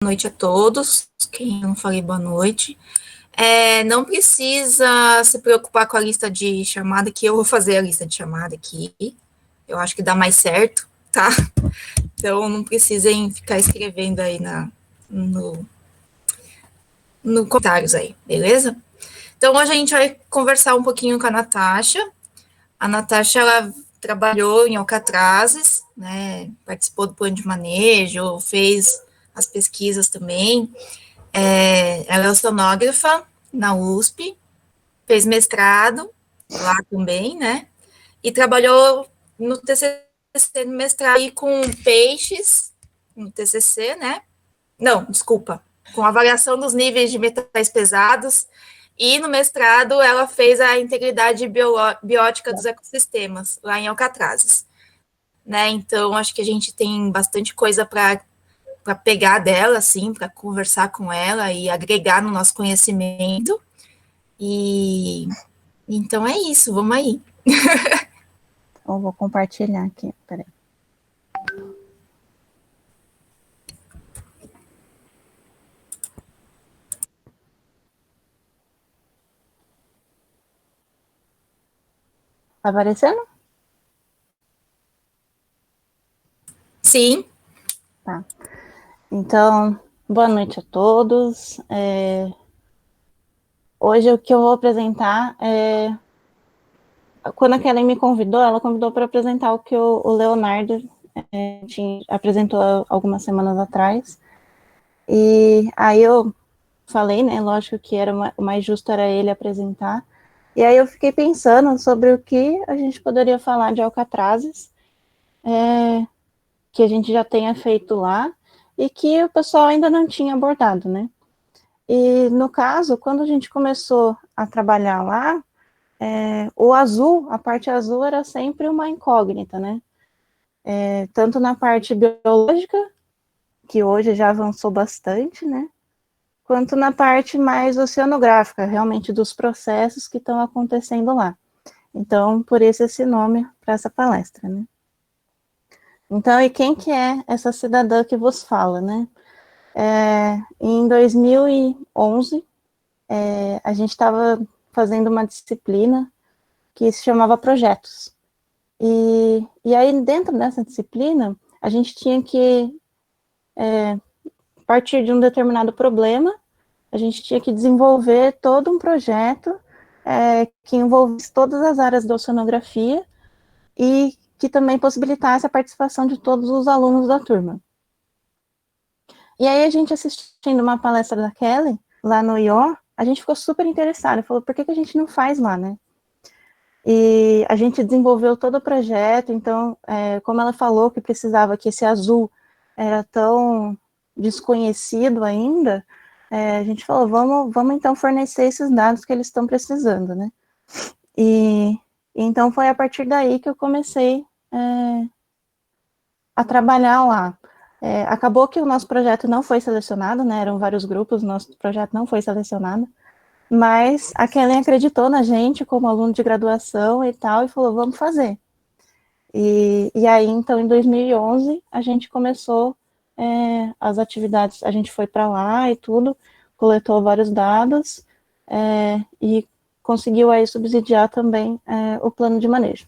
Noite a todos. Quem não falei boa noite. Não precisa se preocupar com a lista de chamada, que eu vou fazer a lista de chamada aqui. Eu acho que dá mais certo, tá? Então não precisem ficar escrevendo aí no comentários aí, beleza? Então hoje a gente vai conversar um pouquinho com a Natasha. A Natasha, ela trabalhou em Alcatrazes, né? Participou do plano de manejo, fez as pesquisas também. Ela é oceanógrafa na USP, fez mestrado lá também, né? E trabalhou no TCC, no mestrado, aí com peixes, no TCC, né? Não, desculpa, com avaliação dos níveis de metais pesados. E no mestrado, ela fez a integridade biótica dos ecossistemas, lá em Alcatrazes. Né? Então, acho que a gente tem bastante coisa para pegar dela, assim, para conversar com ela e agregar no nosso conhecimento. E então é isso, vamos aí. Eu vou compartilhar aqui, peraí. Tá aparecendo? Sim. Tá. Então, boa noite a todos. Hoje o que eu vou apresentar é... Quando a Kelly me convidou, ela convidou para apresentar o que o Leonardo apresentou algumas semanas atrás. E aí eu falei, né, lógico que o mais justo era ele apresentar. E aí eu fiquei pensando sobre o que a gente poderia falar de Alcatrazes, que a gente já tenha feito lá, e que o pessoal ainda não tinha abordado, né? E no caso, quando a gente começou a trabalhar lá, o azul, a parte azul era sempre uma incógnita, né? Tanto na parte biológica, que hoje já avançou bastante, né? Quanto na parte mais oceanográfica, realmente dos processos que estão acontecendo lá. Então, por isso esse nome para essa palestra, né? Então, e quem que é essa cidadã que vos fala, né? Em 2011, a gente estava fazendo uma disciplina que se chamava Projetos. E aí, dentro dessa disciplina, a gente tinha que, a partir de um determinado problema, a gente tinha que desenvolver todo um projeto que envolvesse todas as áreas da oceanografia e que também possibilitasse a participação de todos os alunos da turma. E aí a gente assistindo uma palestra da Kelly, lá no IO, a gente ficou super interessado, falou, por que a gente não faz lá, né? E a gente desenvolveu todo o projeto, então, como ela falou que precisava, que esse azul era tão desconhecido ainda, a gente falou, vamos então fornecer esses dados que eles estão precisando, né? E então foi a partir daí que eu comecei a trabalhar lá. Acabou que o nosso projeto não foi selecionado, né? Eram vários grupos, o nosso projeto não foi selecionado, mas a Kellen acreditou na gente como aluno de graduação e tal, e falou, vamos fazer. E aí, então, em 2011, a gente começou as atividades, a gente foi para lá e tudo, coletou vários dados e conseguiu aí subsidiar também o plano de manejo.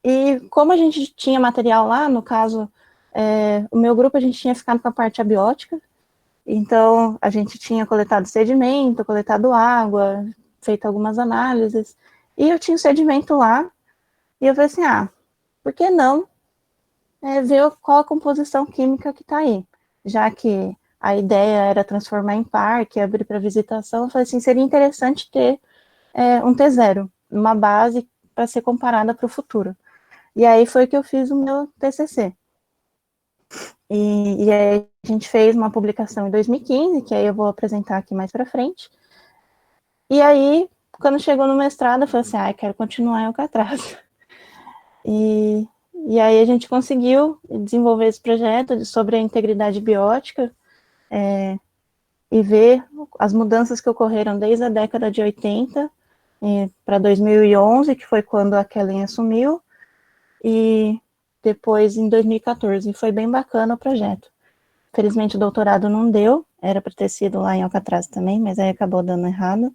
E como a gente tinha material lá, no caso, o meu grupo, a gente tinha ficado com a parte abiótica, então a gente tinha coletado sedimento, coletado água, feito algumas análises, e eu tinha o sedimento lá, e eu falei assim, por que não ver qual a composição química que está aí? Já que a ideia era transformar em parque, abrir para visitação, eu falei assim, seria interessante ter um T0, uma base para ser comparada para o futuro. E aí foi que eu fiz o meu TCC. E aí a gente fez uma publicação em 2015, que aí eu vou apresentar aqui mais para frente. E aí, quando chegou no mestrado, eu falei assim, quero continuar em Alcatraz. E aí a gente conseguiu desenvolver esse projeto sobre a integridade biótica e ver as mudanças que ocorreram desde a década de 80 para 2011, que foi quando a Kellen assumiu, e depois em 2014, e foi bem bacana o projeto. Felizmente o doutorado não deu, era para ter sido lá em Alcatraz também, mas aí acabou dando errado.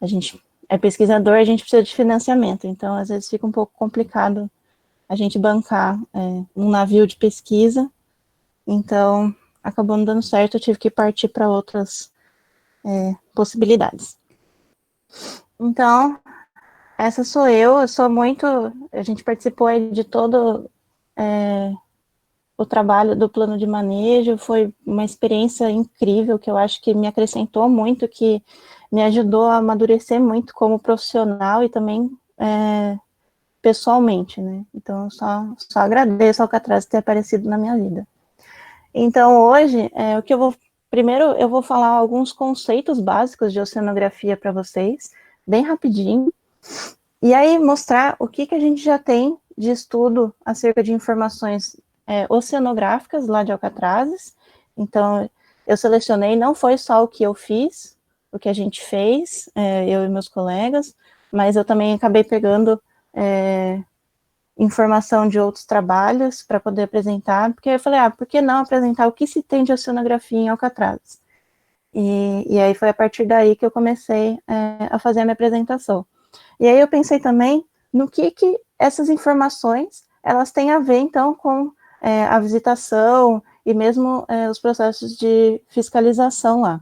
A gente é pesquisador, a gente precisa de financiamento, então às vezes fica um pouco complicado a gente bancar um navio de pesquisa, então acabou não dando certo, eu tive que partir para outras possibilidades. Então, essa sou eu sou muito, a gente participou aí de todo o trabalho do plano de manejo, foi uma experiência incrível, que eu acho que me acrescentou muito, que me ajudou a amadurecer muito como profissional e também pessoalmente, né? Então, eu só agradeço ao Alcatraz ter aparecido na minha vida. Então, hoje, o que eu vou... Primeiro, eu vou falar alguns conceitos básicos de oceanografia para vocês, bem rapidinho, e aí mostrar o que a gente já tem de estudo acerca de informações oceanográficas lá de Alcatrazes. Então, eu selecionei, não foi só o que eu fiz, o que a gente fez, eu e meus colegas, mas eu também acabei pegando informação de outros trabalhos para poder apresentar, porque eu falei, por que não apresentar o que se tem de oceanografia em Alcatraz? E aí foi a partir daí que eu comecei a fazer a minha apresentação. E aí eu pensei também no que essas informações, elas têm a ver, então, com a visitação e mesmo os processos de fiscalização lá.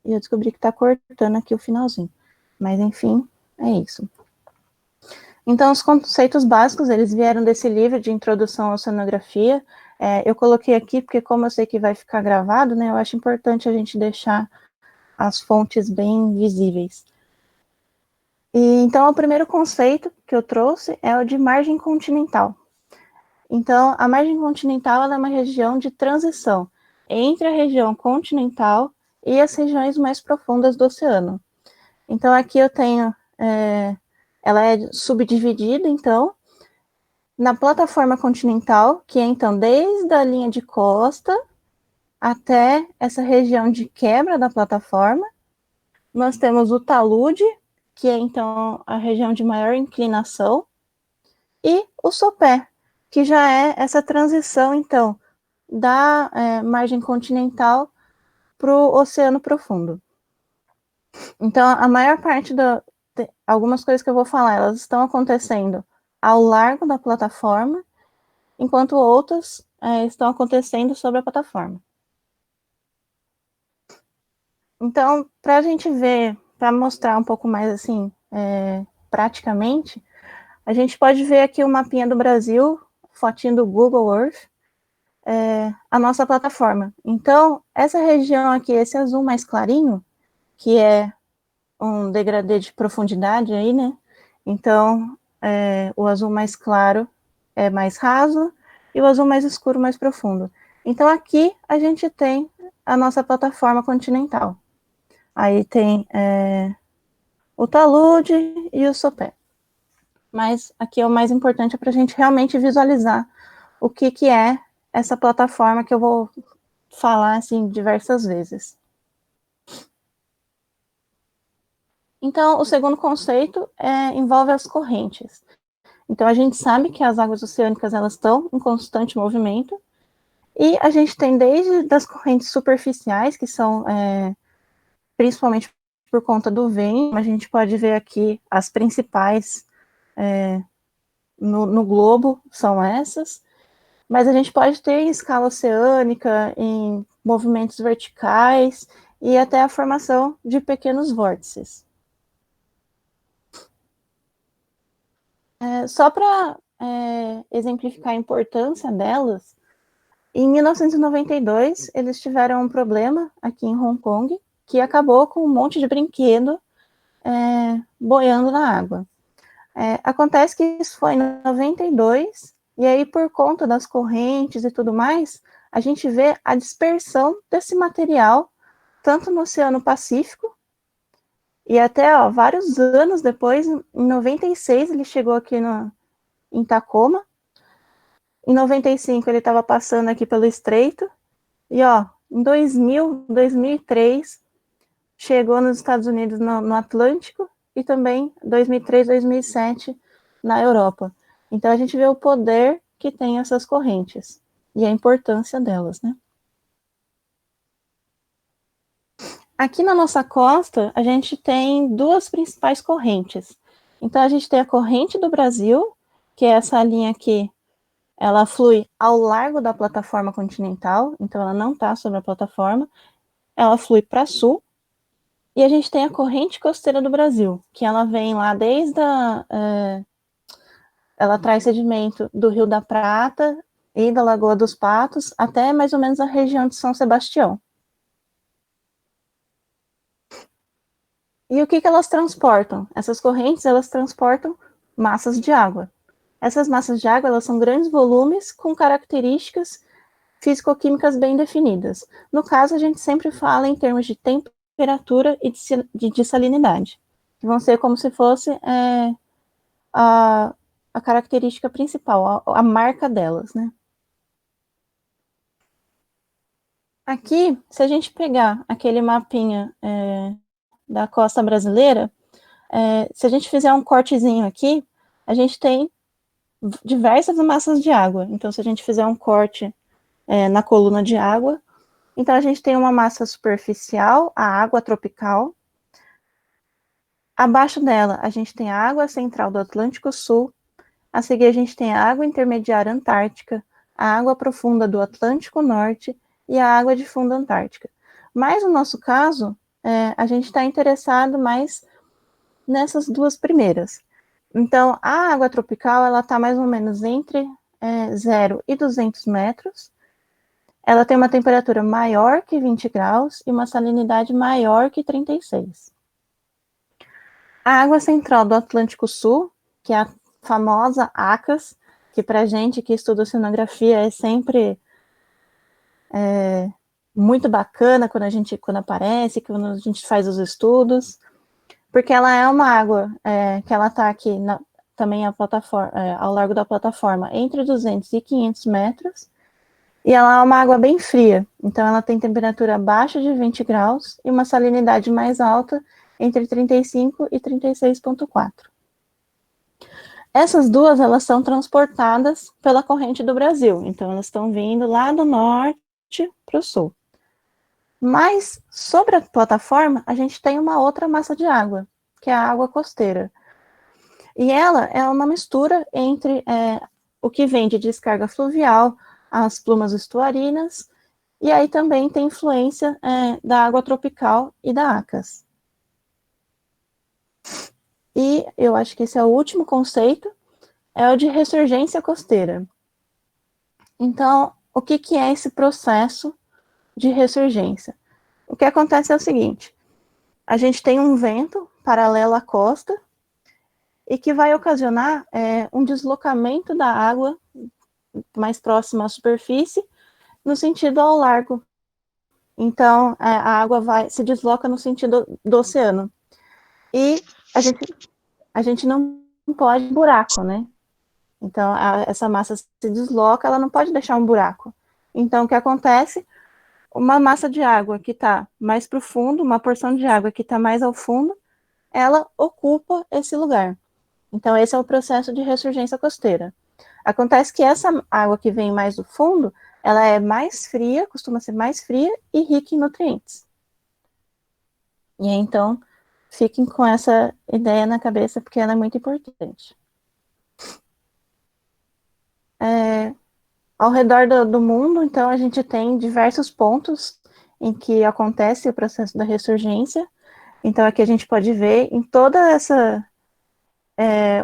E eu descobri que está cortando aqui o finalzinho. Mas, enfim, é isso. Então, os conceitos básicos, eles vieram desse livro de Introdução à Oceanografia. Eu coloquei aqui, porque como eu sei que vai ficar gravado, né, eu acho importante a gente deixar as fontes bem visíveis. Então, o primeiro conceito que eu trouxe é o de margem continental. Então, a margem continental ela é uma região de transição entre a região continental e as regiões mais profundas do oceano. Então, aqui eu tenho, ela é subdividida, então, na plataforma continental, que é, então, desde a linha de costa até essa região de quebra da plataforma. Nós temos o talude, que é, então, a região de maior inclinação, e o sopé, que já é essa transição, então, da margem continental para o oceano profundo. Então, a maior parte algumas coisas que eu vou falar, elas estão acontecendo ao largo da plataforma, enquanto outras estão acontecendo sobre a plataforma. Então, para a gente ver, para mostrar um pouco mais assim, praticamente, a gente pode ver aqui o mapinha do Brasil, fotinho do Google Earth, a nossa plataforma. Então, essa região aqui, esse azul mais clarinho, que é um degradê de profundidade aí, né? Então, o azul mais claro é mais raso e o azul mais escuro mais profundo. Então, aqui a gente tem a nossa plataforma continental. Aí tem o talude e o sopé. Mas aqui é o mais importante para a gente realmente visualizar o que é essa plataforma que eu vou falar assim diversas vezes. Então, o segundo conceito envolve as correntes. Então, a gente sabe que as águas oceânicas elas estão em constante movimento, e a gente tem desde das correntes superficiais, que são principalmente por conta do vento, a gente pode ver aqui as principais no globo, são essas, mas a gente pode ter em escala oceânica, em movimentos verticais, e até a formação de pequenos vórtices. Só para exemplificar a importância delas, em 1992, eles tiveram um problema aqui em Hong Kong, que acabou com um monte de brinquedo boiando na água. Acontece que isso foi em 92, e aí por conta das correntes e tudo mais, a gente vê a dispersão desse material, tanto no Oceano Pacífico, e até vários anos depois, em 96, ele chegou aqui em Tacoma. Em 95, ele estava passando aqui pelo Estreito. E, em 2000, 2003, chegou nos Estados Unidos no Atlântico. E também 2003, 2007, na Europa. Então, a gente vê o poder que tem essas correntes e a importância delas, né? Aqui na nossa costa, a gente tem duas principais correntes. Então, a gente tem a corrente do Brasil, que é essa linha aqui, ela flui ao largo da plataforma continental, então ela não está sobre a plataforma, ela flui para sul. E a gente tem a corrente costeira do Brasil, que ela vem lá desde ela traz sedimento do Rio da Prata e da Lagoa dos Patos até mais ou menos a região de São Sebastião. E o que elas transportam? Essas correntes, elas transportam massas de água. Essas massas de água, elas são grandes volumes com características físico-químicas bem definidas. No caso, a gente sempre fala em termos de temperatura e de salinidade, que vão ser como se fosse a característica principal, a marca delas, né? Aqui, se a gente pegar aquele mapinha da costa brasileira, se a gente fizer um cortezinho aqui, a gente tem diversas massas de água. Então, se a gente fizer um corte na coluna de água, então a gente tem uma massa superficial, a água tropical. Abaixo dela, a gente tem a água central do Atlântico Sul. A seguir, a gente tem a água intermediária antártica, a água profunda do Atlântico Norte e a água de fundo antártica. Mas, no nosso caso, a gente está interessado mais nessas duas primeiras. Então, a água tropical, ela está mais ou menos entre 0 e 200 metros. Ela tem uma temperatura maior que 20 graus e uma salinidade maior que 36. A água central do Atlântico Sul, que é a famosa ACAS, que para gente que estuda oceanografia é sempre muito bacana quando aparece, quando a gente faz os estudos, porque ela é uma água que ela está aqui também ao largo da plataforma entre 200 e 500 metros, e ela é uma água bem fria, então ela tem temperatura abaixo de 20 graus e uma salinidade mais alta entre 35 e 36,4. Essas duas, elas são transportadas pela corrente do Brasil, então elas estão vindo lá do norte para o sul. Mas, sobre a plataforma, a gente tem uma outra massa de água, que é a água costeira. E ela é uma mistura entre o que vem de descarga fluvial, as plumas estuarinas, e aí também tem influência da água tropical e da ACAS. E eu acho que esse é o último conceito, é o de ressurgência costeira. Então, o que é esse processo de ressurgência? O que acontece é o seguinte, a gente tem um vento paralelo à costa e que vai ocasionar um deslocamento da água mais próxima à superfície no sentido ao largo. Então, a água se desloca no sentido do oceano. E a gente não pode buraco, né? Então, essa massa se desloca, ela não pode deixar um buraco. Então, o que acontece? Uma massa de água que está mais para o fundo, uma porção de água que está mais ao fundo, ela ocupa esse lugar. Então, esse é o processo de ressurgência costeira. Acontece que essa água que vem mais do fundo, ela é mais fria, costuma ser mais fria e rica em nutrientes. E aí, então, fiquem com essa ideia na cabeça, porque ela é muito importante. Ao redor do mundo, então, a gente tem diversos pontos em que acontece o processo da ressurgência. Então, aqui a gente pode ver em toda essa...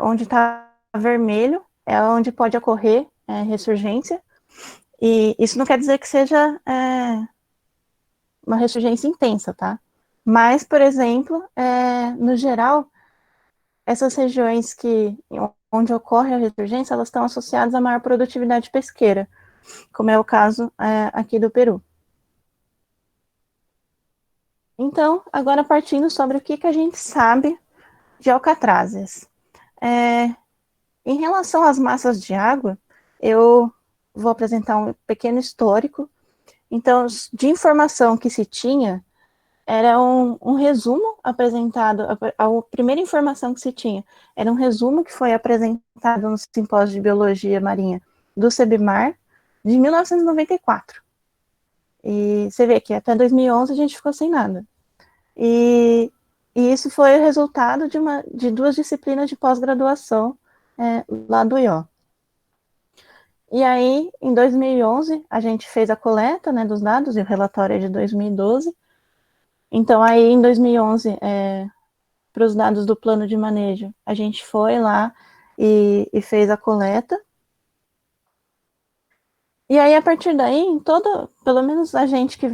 onde está vermelho, é onde pode ocorrer ressurgência. E isso não quer dizer que seja uma ressurgência intensa, tá? Mas, por exemplo, no geral, essas regiões onde ocorre a ressurgência, elas estão associadas a maior produtividade pesqueira, como é o caso aqui do Peru. Então, agora partindo sobre o que a gente sabe de alcatrazes. Em relação às massas de água, eu vou apresentar um pequeno histórico. Então, de informação que se tinha, era um resumo apresentado, a primeira informação que se tinha era um resumo que foi apresentado no Simpósio de Biologia Marinha do CEBIMAR de 1994. E você vê que até 2011 a gente ficou sem nada. E isso foi o resultado de 2 disciplinas de pós-graduação lá do IO. E aí, em 2011, a gente fez a coleta, né, dos dados, e o relatório é de 2012. Então, aí, em 2011, para os dados do plano de manejo, a gente foi lá e fez a coleta. E aí, a partir daí, pelo menos a gente que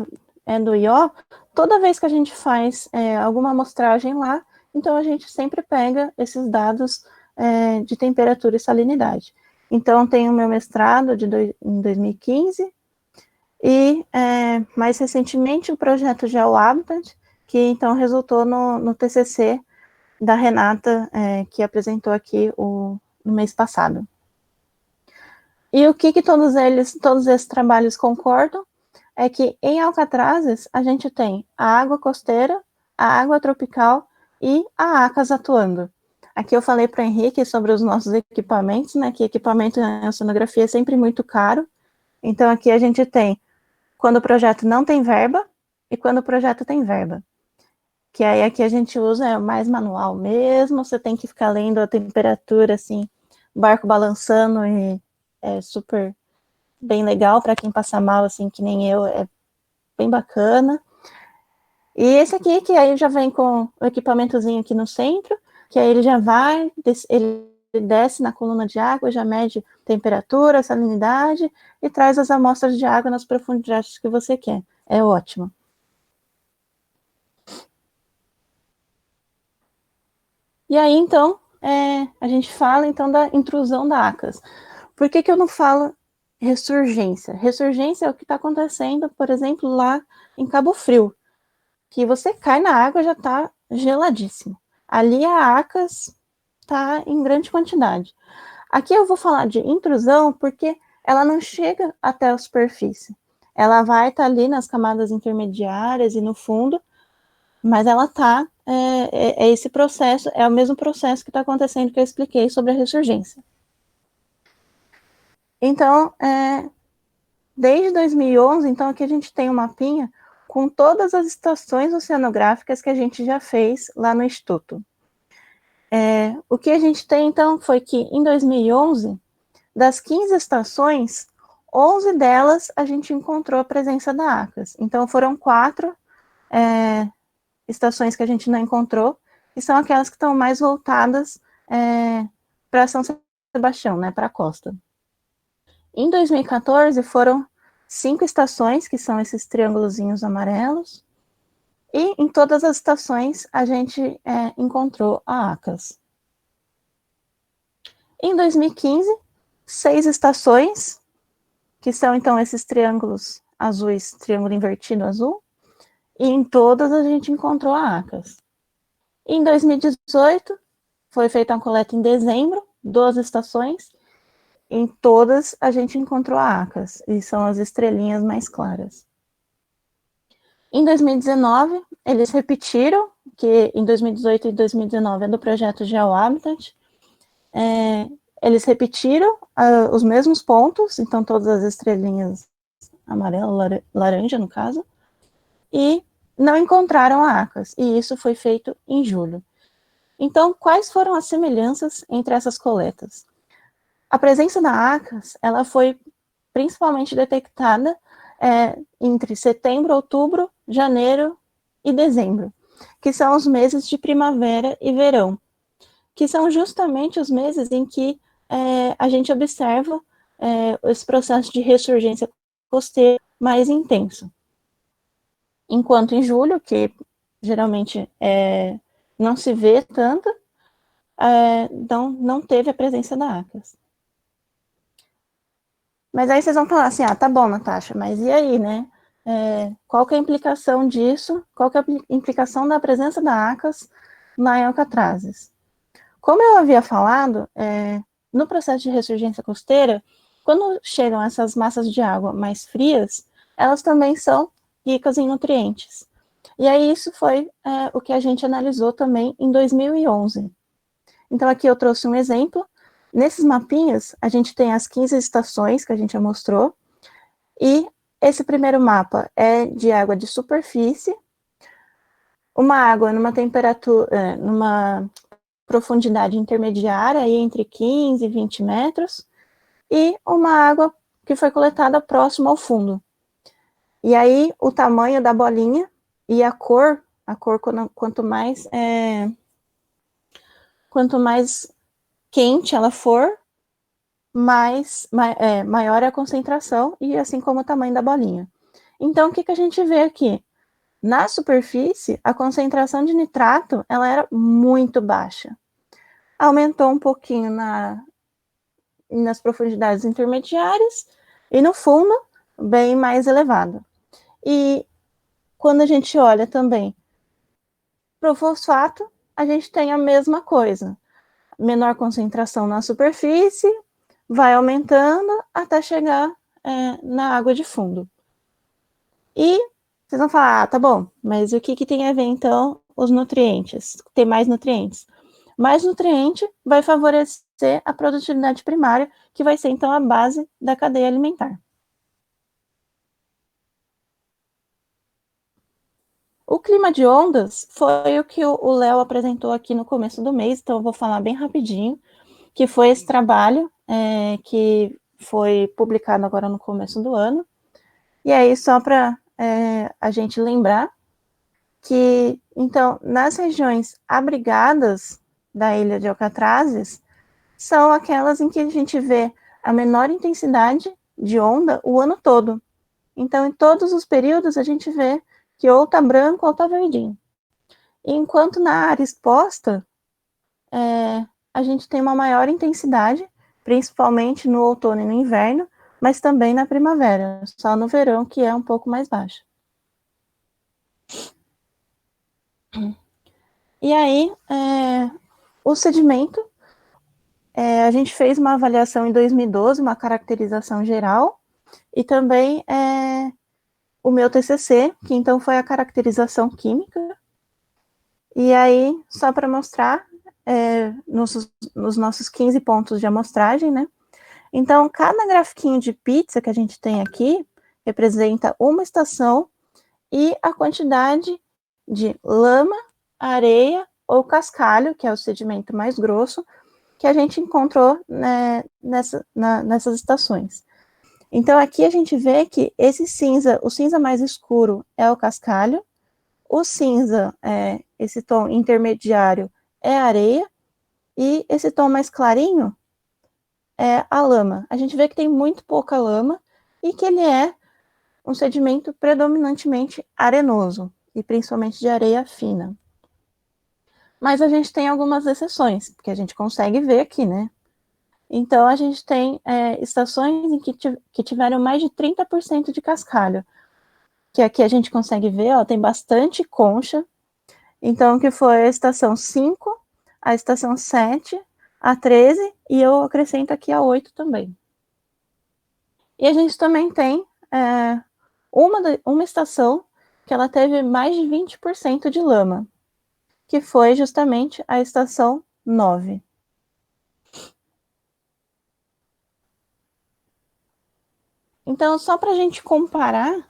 é do IO, toda vez que a gente faz alguma amostragem lá, então a gente sempre pega esses dados de temperatura e salinidade. Então, tem o meu mestrado em 2015, e mais recentemente o projeto GeoHabitat, que então resultou no TCC da Renata, que apresentou aqui no mês passado. E o que todos esses trabalhos concordam é que em Alcatrazes a gente tem a água costeira, a água tropical e a ACAS atuando. Aqui eu falei para o Henrique sobre os nossos equipamentos, né, que equipamento em oceanografia é sempre muito caro. Então aqui a gente tem quando o projeto não tem verba e quando o projeto tem verba. Que aí aqui a gente usa mais manual mesmo, você tem que ficar lendo a temperatura, assim, barco balançando, e é super bem legal para quem passa mal, assim, que nem eu, é bem bacana. E esse aqui, que aí já vem com o equipamentozinho aqui no centro, que aí ele já vai, ele desce na coluna de água, já mede temperatura, salinidade, e traz as amostras de água nas profundidades que você quer. É ótimo. E aí, então, a gente fala, então, da intrusão da ACAS. Por que eu não falo ressurgência? Ressurgência é o que está acontecendo, por exemplo, lá em Cabo Frio, que você cai na água e já está geladíssimo. Ali a ACAS está em grande quantidade. Aqui eu vou falar de intrusão porque ela não chega até a superfície. Ela vai estar ali nas camadas intermediárias e no fundo, mas ela está, esse processo, é o mesmo processo que está acontecendo que eu expliquei sobre a ressurgência. Então, desde 2011, então aqui a gente tem um mapinha com todas as estações oceanográficas que a gente já fez lá no Instituto. O que a gente tem, então, foi que em 2011, das 15 estações, 11 delas a gente encontrou a presença da ACAS. Então, foram 4 estações que a gente não encontrou, e são aquelas que estão mais voltadas para São Sebastião, né, para a costa. Em 2014, foram 5 estações, que são esses triângulozinhos amarelos, e em todas as estações a gente encontrou a ACAS. Em 2015, 6 estações, que são então esses triângulos azuis, triângulo invertido azul, e em todas a gente encontrou a ACAS. Em 2018, foi feita uma coleta em dezembro, 12 estações, em todas a gente encontrou a ACAS, e são as estrelinhas mais claras. Em 2019, eles repetiram, que em 2018 e 2019 é do projeto GeoHabitat, eles repetiram os mesmos pontos, então todas as estrelinhas amarelo, laranja no caso, e não encontraram a ACAS, e isso foi feito em julho. Então, quais foram as semelhanças entre essas coletas? A presença da ACAS, ela foi principalmente detectada entre setembro, outubro, janeiro e dezembro, que são os meses de primavera e verão, que são justamente os meses em que a gente observa esse processo de ressurgência costeira mais intenso. Enquanto em julho, que geralmente não se vê tanto, não teve a presença da ACAS. Mas aí vocês vão falar assim, tá bom, Natasha, mas e aí, né? Qual que é a implicação disso? Qual que é a implicação da presença da ACAS lá em Alcatrazes? Como eu havia falado, no processo de ressurgência costeira, quando chegam essas massas de água mais frias, elas também são ricas em nutrientes. E aí isso foi o que a gente analisou também em 2011. Então aqui eu trouxe um exemplo Nesses mapinhas, a gente tem as 15 estações que a gente já mostrou, e esse primeiro mapa é de água de superfície, uma água numa temperatura, numa profundidade intermediária, aí entre 15 e 20 metros, e uma água que foi coletada próximo ao fundo. E aí, o tamanho da bolinha e a cor quanto mais quente ela for, maior é a concentração, e assim como o tamanho da bolinha. Então, o que a gente vê aqui? Na superfície, a concentração de nitrato ela era muito baixa. Aumentou um pouquinho nas profundidades intermediárias, e no fundo, bem mais elevado. E quando a gente olha também para o fosfato, a gente tem a mesma coisa. Menor concentração na superfície, vai aumentando até chegar na água de fundo. E vocês vão falar, tá bom, mas o que tem a ver, então, os nutrientes? Ter mais nutrientes. Mais nutriente vai favorecer a produtividade primária, que vai ser, então, a base da cadeia alimentar. O clima de ondas foi o que o Léo apresentou aqui no começo do mês, então eu vou falar bem rapidinho, que foi esse trabalho que foi publicado agora no começo do ano. E aí, só para a gente lembrar que, então, nas regiões abrigadas da ilha de Alcatrazes, são aquelas em que a gente vê a menor intensidade de onda o ano todo. Então, em todos os períodos, a gente vê que ou está branco ou está verdinho. Enquanto na área exposta, a gente tem uma maior intensidade, principalmente no outono e no inverno, mas também na primavera, só no verão que é um pouco mais baixa. E aí, o sedimento, a gente fez uma avaliação em 2012, uma caracterização geral, e também o meu TCC, que então foi a caracterização química. E aí, só para mostrar, nos nossos 15 pontos de amostragem, né? Então, cada grafiquinho de pizza que a gente tem aqui representa uma estação e a quantidade de lama, areia ou cascalho, que é o sedimento mais grosso, que a gente encontrou nessas estações. Então, aqui a gente vê que o cinza mais escuro é o cascalho, o cinza, esse tom intermediário, é a areia, e esse tom mais clarinho é a lama. A gente vê que tem muito pouca lama e que ele é um sedimento predominantemente arenoso, e principalmente de areia fina. Mas a gente tem algumas exceções, porque a gente consegue ver aqui, né? Então, a gente tem estações em que tiveram mais de 30% de cascalho, que aqui a gente consegue ver, ó, tem bastante concha. Então, que foi a estação 5, a estação 7, a 13, e eu acrescento aqui a 8 também. E a gente também tem uma estação que ela teve mais de 20% de lama, que foi justamente a estação 9. Então, só para a gente comparar,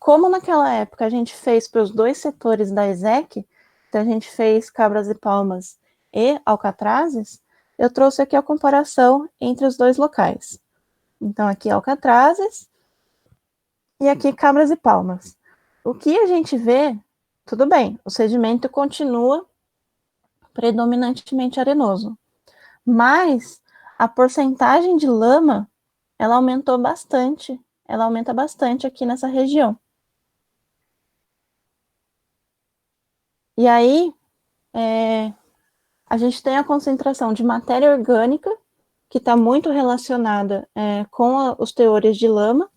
como naquela época a gente fez para os dois setores da ESEC, então a gente fez Cabras e Palmas e Alcatrazes, eu trouxe aqui a comparação entre os dois locais. Então, aqui Alcatrazes e aqui Cabras e Palmas. O que a gente vê, tudo bem, o sedimento continua predominantemente arenoso, mas a porcentagem de lama, ela aumentou bastante, ela aumenta bastante aqui nessa região. E aí, a gente tem a concentração de matéria orgânica, que está muito relacionada com os teores de lama,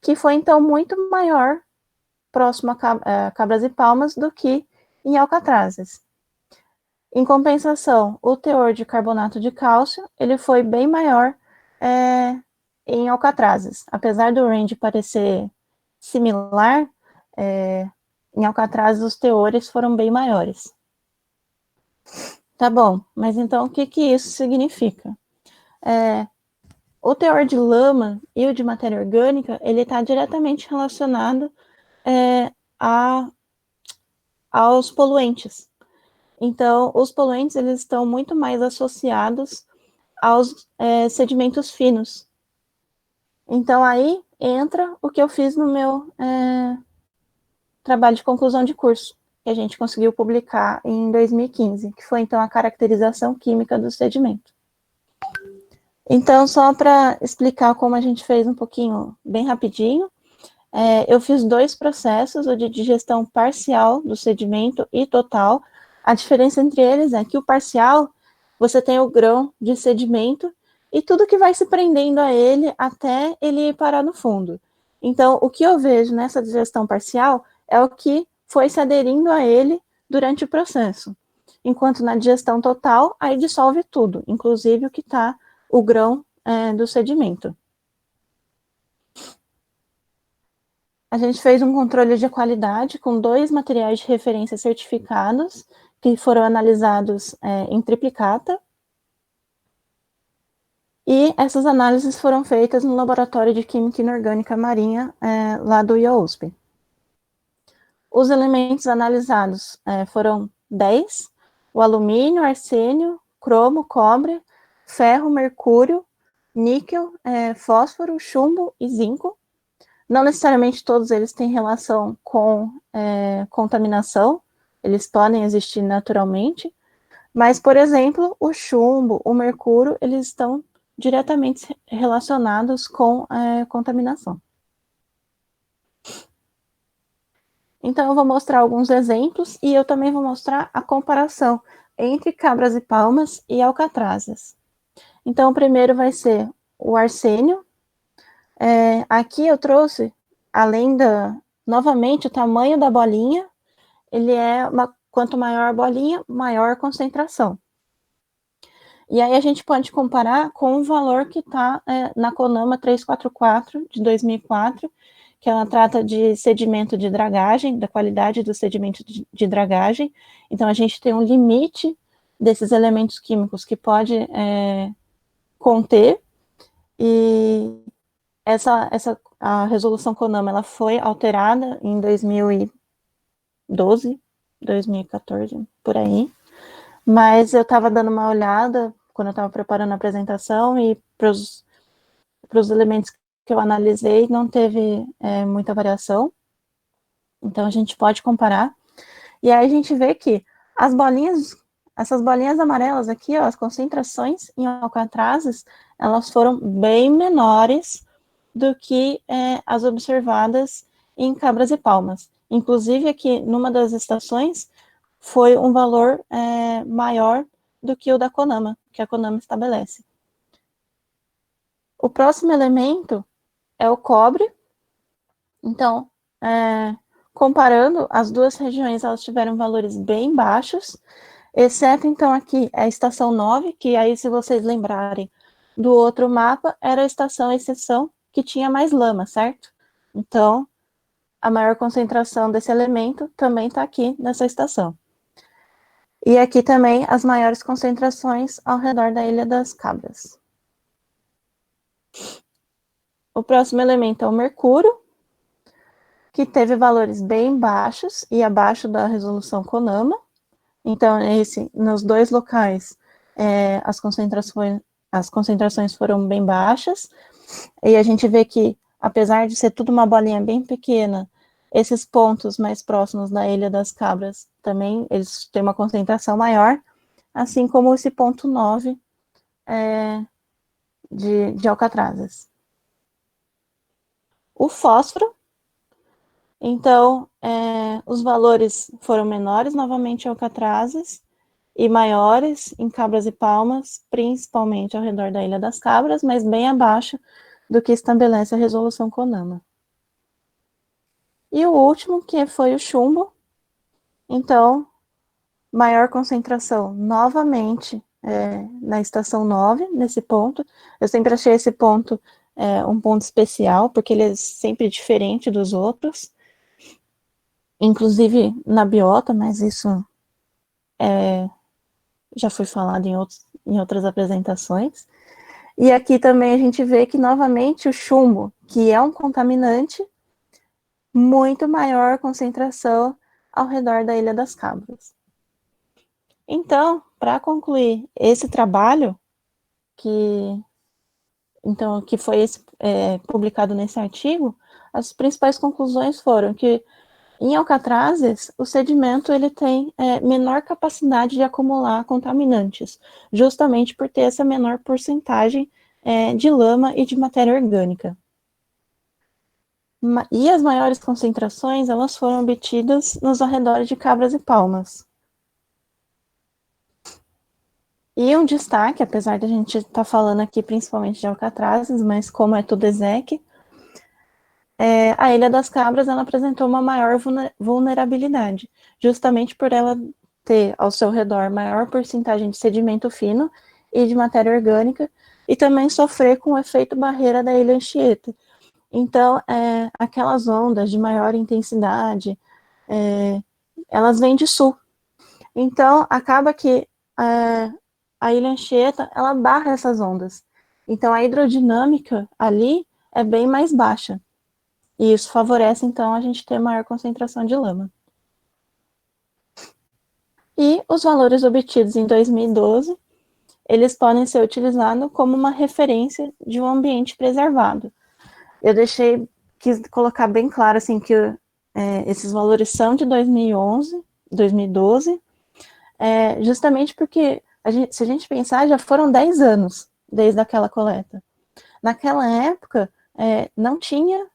que foi, então, muito maior próximo a Cabras e Palmas do que em Alcatrazes. Em compensação, o teor de carbonato de cálcio, ele foi bem maior em Alcatrazes. Apesar do range parecer similar, em Alcatrazes os teores foram bem maiores. Tá bom, mas então o que que isso significa? O teor de lama e o de matéria orgânica, ele está diretamente relacionado a, aos poluentes. Então, os poluentes, eles estão muito mais associados aos sedimentos finos. Então, aí entra o que eu fiz no meu trabalho de conclusão de curso, que a gente conseguiu publicar em 2015, que foi, então, a caracterização química do sedimento. Então, só para explicar como a gente fez um pouquinho, bem rapidinho, eu fiz 2 processos, o de digestão parcial do sedimento e total. A diferença entre eles é que o parcial, você tem o grão de sedimento e tudo que vai se prendendo a ele até ele parar no fundo. Então, o que eu vejo nessa digestão parcial é o que foi se aderindo a ele durante o processo. Enquanto na digestão total, aí dissolve tudo, inclusive o que está o grão do sedimento. A gente fez um controle de qualidade com 2 materiais de referência certificados, que foram analisados em triplicata. E essas análises foram feitas no Laboratório de Química Inorgânica Marinha, lá do IOSP. Os elementos analisados foram 10, o alumínio, arsênio, cromo, cobre, ferro, mercúrio, níquel, fósforo, chumbo e zinco. Não necessariamente todos eles têm relação com contaminação, eles podem existir naturalmente, mas, por exemplo, o chumbo, o mercúrio, eles estão diretamente relacionados com contaminação. Então, eu vou mostrar alguns exemplos e eu também vou mostrar a comparação entre Cabras e Palmas e Alcatrazes. Então, o primeiro vai ser o arsênio. Aqui eu trouxe, novamente, o tamanho da bolinha, ele quanto maior a bolinha, maior a concentração. E aí a gente pode comparar com o valor que está na CONAMA 344, de 2004, que ela trata de sedimento de dragagem, da qualidade do sedimento de dragagem. Então, a gente tem um limite desses elementos químicos que pode conter, e a resolução CONAMA ela foi alterada em 2012, 2014, por aí, mas eu estava dando uma olhada quando eu estava preparando a apresentação e para os elementos que eu analisei não teve muita variação, então a gente pode comparar, e aí a gente vê que essas bolinhas amarelas aqui, ó, as concentrações em alcatrazes, elas foram bem menores do que as observadas em Cabras e Palmas. Inclusive, aqui, numa das estações, foi um valor maior do que o da CONAMA, que a CONAMA estabelece. O próximo elemento é o cobre. Então, comparando, as duas regiões, elas tiveram valores bem baixos, exceto, então, aqui a estação 9, que aí, se vocês lembrarem do outro mapa, era a estação exceção, que tinha mais lama, certo? Então, a maior concentração desse elemento também está aqui nessa estação. E aqui também as maiores concentrações ao redor da Ilha das Cabras. O próximo elemento é o mercúrio, que teve valores bem baixos e abaixo da resolução CONAMA. Então, nos 2 locais, as concentrações foram bem baixas, e a gente vê que, apesar de ser tudo uma bolinha bem pequena, esses pontos mais próximos da Ilha das Cabras também, eles têm uma concentração maior, assim como esse ponto 9 de Alcatrazes. O fósforo, então, os valores foram menores, novamente, em Alcatrazes, e maiores em Cabras e Palmas, principalmente ao redor da Ilha das Cabras, mas bem abaixo do que estabelece a resolução CONAMA. E o último, que foi o chumbo, então, maior concentração, novamente, na estação 9, nesse ponto. Eu sempre achei esse ponto um ponto especial, porque ele é sempre diferente dos outros, inclusive na biota, mas isso já foi falado em outras apresentações. E aqui também a gente vê que, novamente, o chumbo, que é um contaminante, muito maior concentração ao redor da Ilha das Cabras. Então, para concluir esse trabalho, que foi publicado nesse artigo, as principais conclusões foram que em alcatrazes, o sedimento ele tem menor capacidade de acumular contaminantes, justamente por ter essa menor porcentagem de lama e de matéria orgânica. E as maiores concentrações, elas foram obtidas nos arredores de Cabras e Palmas. E um destaque, apesar de a gente estar falando aqui principalmente de alcatrazes, mas como é tudo ESEC, a Ilha das Cabras ela apresentou uma maior vulnerabilidade, justamente por ela ter ao seu redor maior porcentagem de sedimento fino e de matéria orgânica, e também sofrer com o efeito barreira da Ilha Anchieta. Então, aquelas ondas de maior intensidade, elas vêm de sul. Então, acaba que a Ilha Anchieta, ela barra essas ondas. Então, a hidrodinâmica ali é bem mais baixa. E isso favorece, então, a gente ter maior concentração de lama. E os valores obtidos em 2012, eles podem ser utilizados como uma referência de um ambiente preservado. Eu quis colocar bem claro, assim, que esses valores são de 2011, 2012, justamente porque, se a gente pensar, já foram 10 anos desde aquela coleta. Naquela época, não tinha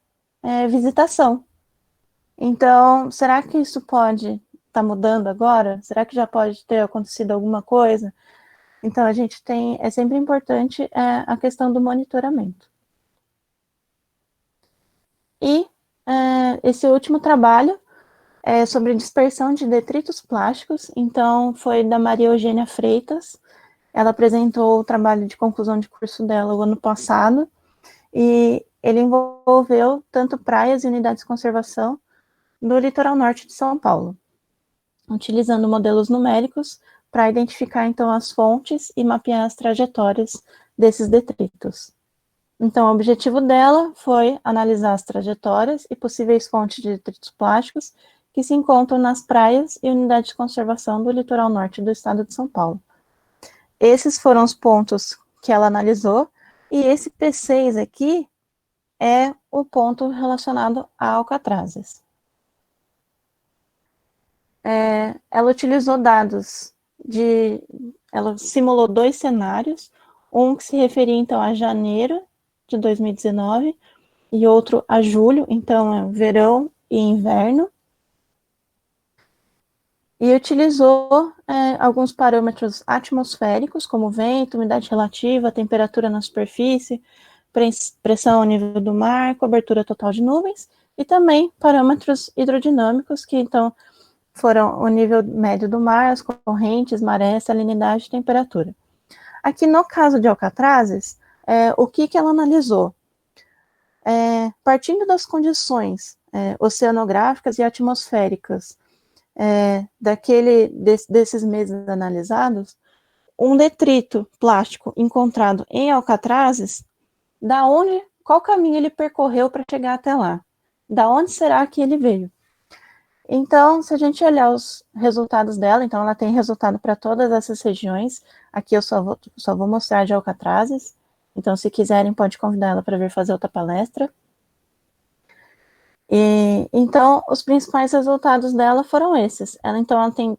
visitação. Então, será que isso pode estar mudando agora? Será que já pode ter acontecido alguma coisa? Então, a gente é sempre importante a questão do monitoramento. E esse último trabalho é sobre dispersão de detritos plásticos, então foi da Maria Eugênia Freitas. Ela apresentou o trabalho de conclusão de curso dela o ano passado, e ele envolveu tanto praias e unidades de conservação no litoral norte de São Paulo, utilizando modelos numéricos para identificar, então, as fontes e mapear as trajetórias desses detritos. Então, o objetivo dela foi analisar as trajetórias e possíveis fontes de detritos plásticos que se encontram nas praias e unidades de conservação do litoral norte do estado de São Paulo. Esses foram os pontos que ela analisou, e esse P6 aqui é o ponto relacionado a alcatrazes. Ela utilizou dados ela simulou 2 cenários, um que se referia, então, a janeiro de 2019, e outro a julho, então é verão e inverno, e utilizou alguns parâmetros atmosféricos, como vento, umidade relativa, temperatura na superfície, pressão ao nível do mar, cobertura total de nuvens, e também parâmetros hidrodinâmicos, que então foram o nível médio do mar, as correntes, maré, salinidade e temperatura. Aqui no caso de alcatrazes, o que ela analisou? Partindo das condições oceanográficas e atmosféricas desses meses analisados, um detrito plástico encontrado em alcatrazes, qual caminho ele percorreu para chegar até lá? Da onde será que ele veio? Então, se a gente olhar os resultados dela, então ela tem resultado para todas essas regiões. Aqui eu só vou mostrar de alcatrazes. Então, se quiserem, pode convidar ela para vir fazer outra palestra. Então, os principais resultados dela foram esses. Ela tem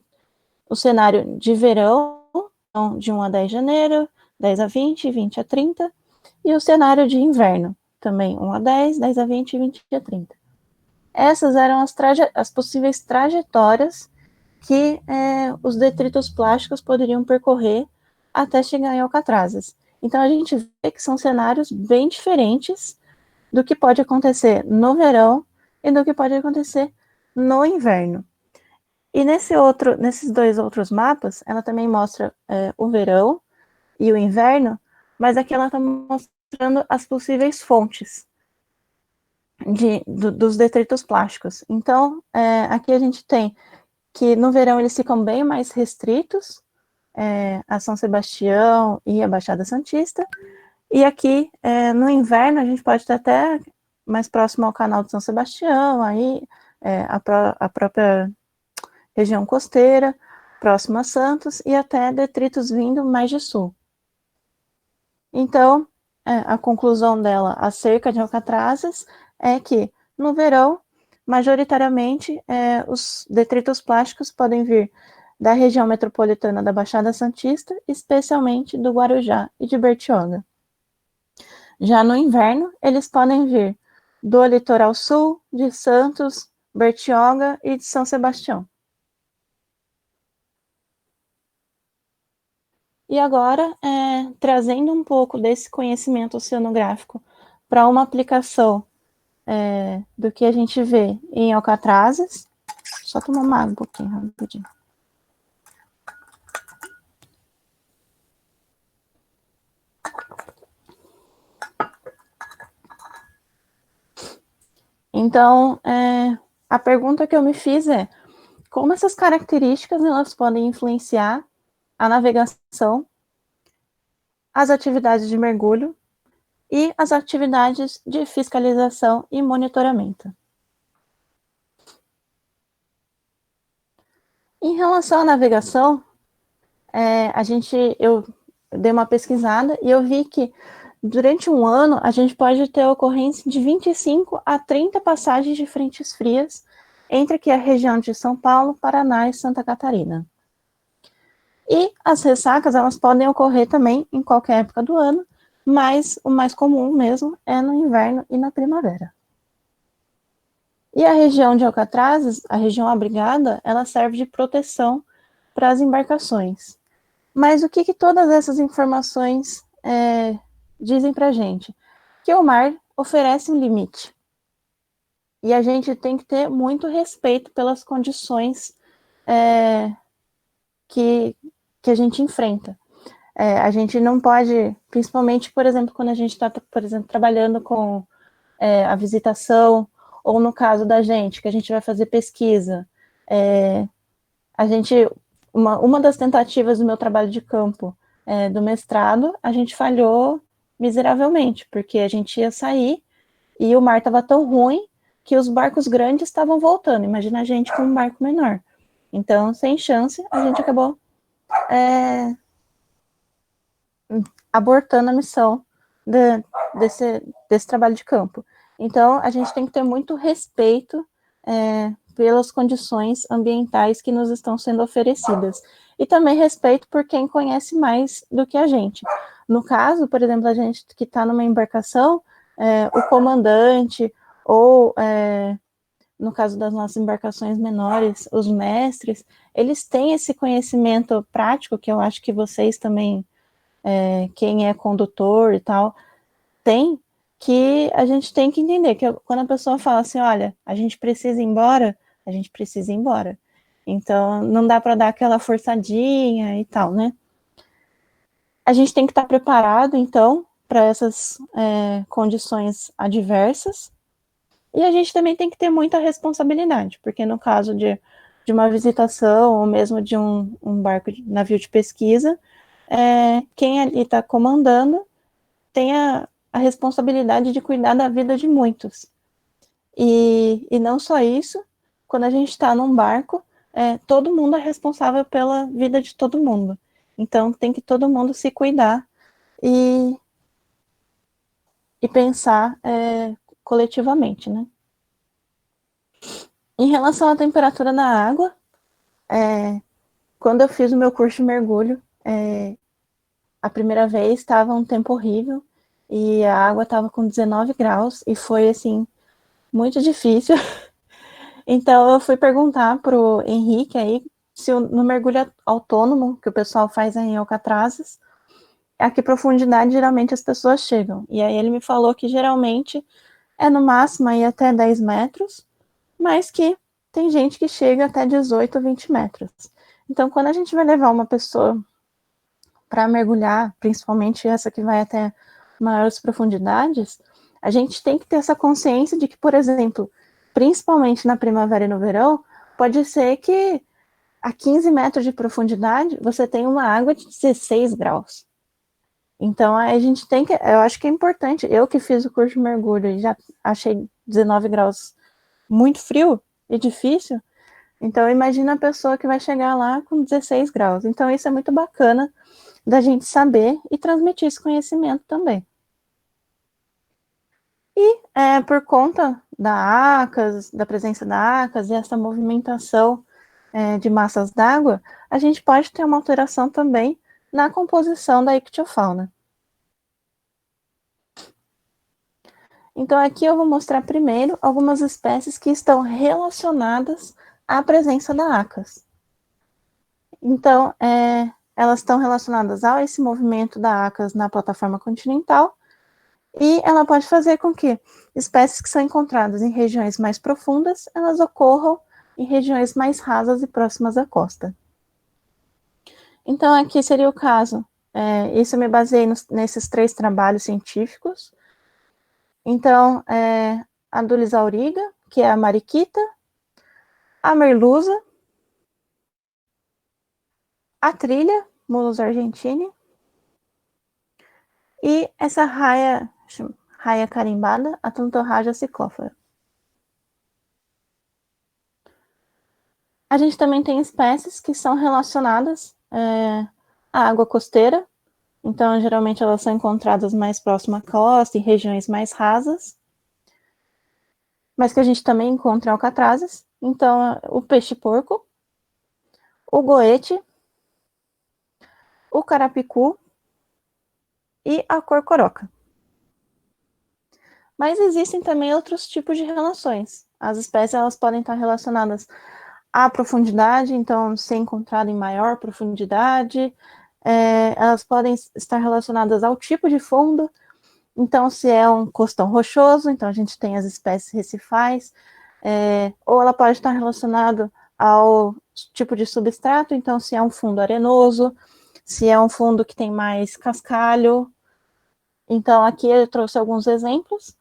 o cenário de verão, então, de 1 a 10 de janeiro, 10 a 20, 20 a 30, e o cenário de inverno, também 1 a 10, 10 a 20 e 20 a 30. Essas eram as possíveis trajetórias que os detritos plásticos poderiam percorrer até chegar em alcatrazes. Então, a gente vê que são cenários bem diferentes do que pode acontecer no verão e do que pode acontecer no inverno. E nesses 2 outros mapas, ela também mostra o verão e o inverno, mas aqui ela está mostrando as possíveis fontes dos detritos plásticos. Então, aqui a gente tem que no verão eles ficam bem mais restritos, a São Sebastião e a Baixada Santista. E aqui, no inverno, a gente pode estar até mais próximo ao canal de São Sebastião, aí a própria região costeira, próximo a Santos, e até detritos vindo mais de sul. Então, a conclusão dela acerca de Alcatrazes é que, no verão, majoritariamente, os detritos plásticos podem vir da região metropolitana da Baixada Santista, especialmente do Guarujá e de Bertioga. Já no inverno, eles podem vir do litoral sul, de Santos, Bertioga e de São Sebastião. E agora, trazendo um pouco desse conhecimento oceanográfico para uma aplicação do que a gente vê em Alcatrazes. Só tomar uma água um pouquinho, rapidinho. Então, a pergunta que eu me fiz é: como essas características elas podem influenciar a navegação, as atividades de mergulho e as atividades de fiscalização e monitoramento? Em relação à navegação, eu dei uma pesquisada e eu vi que durante um ano a gente pode ter a ocorrência de 25 a 30 passagens de frentes frias entre aqui a região de São Paulo, Paraná e Santa Catarina. E as ressacas, elas podem ocorrer também em qualquer época do ano, mas o mais comum mesmo é no inverno e na primavera. E a região de Alcatrazes, a região abrigada, ela serve de proteção para as embarcações. Mas o que todas essas informações dizem para a gente? Que o mar oferece um limite. E a gente tem que ter muito respeito pelas condições que a gente enfrenta. A gente não pode, principalmente, por exemplo, quando a gente está, por exemplo, trabalhando com a visitação, ou no caso da gente, que a gente vai fazer pesquisa. Uma das tentativas do meu trabalho de campo, do mestrado, a gente falhou miseravelmente, porque a gente ia sair e o mar estava tão ruim que os barcos grandes estavam voltando. Imagina a gente com um barco menor. Então, sem chance, a gente acabou abortando a missão desse trabalho de campo. Então, a gente tem que ter muito respeito pelas condições ambientais que nos estão sendo oferecidas. E também respeito por quem conhece mais do que a gente. No caso, por exemplo, a gente que está numa embarcação, o comandante, ou no caso das nossas embarcações menores, os mestres, eles têm esse conhecimento prático, que eu acho que vocês também, quem é condutor e tal, tem, que a gente tem que entender, que quando a pessoa fala assim, olha, a gente precisa ir embora, a gente precisa ir embora. Então, não dá para dar aquela forçadinha e tal, né? A gente tem que estar preparado, então, para essas condições adversas, e a gente também tem que ter muita responsabilidade, porque no caso de uma visitação, ou mesmo de um barco, navio de pesquisa, quem ali está comandando tem a responsabilidade de cuidar da vida de muitos. E não só isso, quando a gente está num barco, todo mundo é responsável pela vida de todo mundo. Então, tem que todo mundo se cuidar e pensar coletivamente, né? Em relação à temperatura da água, quando eu fiz o meu curso de mergulho, a primeira vez estava um tempo horrível, e a água estava com 19 graus, e foi, assim, muito difícil. Então, eu fui perguntar pro Henrique aí, se no mergulho autônomo, que o pessoal faz aí em Alcatrazes, a que profundidade geralmente as pessoas chegam. E aí ele me falou que geralmente no máximo aí até 10 metros, mas que tem gente que chega até 18 ou 20 metros. Então, quando a gente vai levar uma pessoa para mergulhar, principalmente essa que vai até maiores profundidades, a gente tem que ter essa consciência de que, por exemplo, principalmente na primavera e no verão, pode ser que a 15 metros de profundidade, você tem uma água de 16 graus. Então, a gente tem que, eu acho que é importante, eu que fiz o curso de mergulho e já achei 19 graus muito frio e difícil, então imagina a pessoa que vai chegar lá com 16 graus. Então, isso é muito bacana da gente saber e transmitir esse conhecimento também. E por conta da ACAS, da presença da ACAS e essa movimentação de massas d'água, a gente pode ter uma alteração também na composição da ictiofauna. Então, aqui eu vou mostrar primeiro algumas espécies que estão relacionadas à presença da ACAS. Então, elas estão relacionadas a esse movimento da ACAS na plataforma continental, e ela pode fazer com que espécies que são encontradas em regiões mais profundas, elas ocorram em regiões mais rasas e próximas à costa. Então, aqui seria o caso, isso eu me baseei nesses 3 trabalhos científicos. Então, a Dulis auriga, que é a mariquita, a merluza, a trilha, Mulus argentini, e essa raia carimbada, a Tontorragia ciclófora. A gente também tem espécies que são relacionadas à água costeira, então geralmente elas são encontradas mais próximas à costa, em regiões mais rasas, mas que a gente também encontra alcatrazes. Então, o peixe-porco, o goete, o carapicu e a corcoroca. Mas existem também outros tipos de relações. As espécies elas podem estar relacionadas à profundidade, então ser encontrada em maior profundidade. Elas podem estar relacionadas ao tipo de fundo. Então, se é um costão rochoso, então a gente tem as espécies recifais, ou ela pode estar relacionada ao tipo de substrato, então se é um fundo arenoso, se é um fundo que tem mais cascalho. Então, aqui eu trouxe alguns exemplos.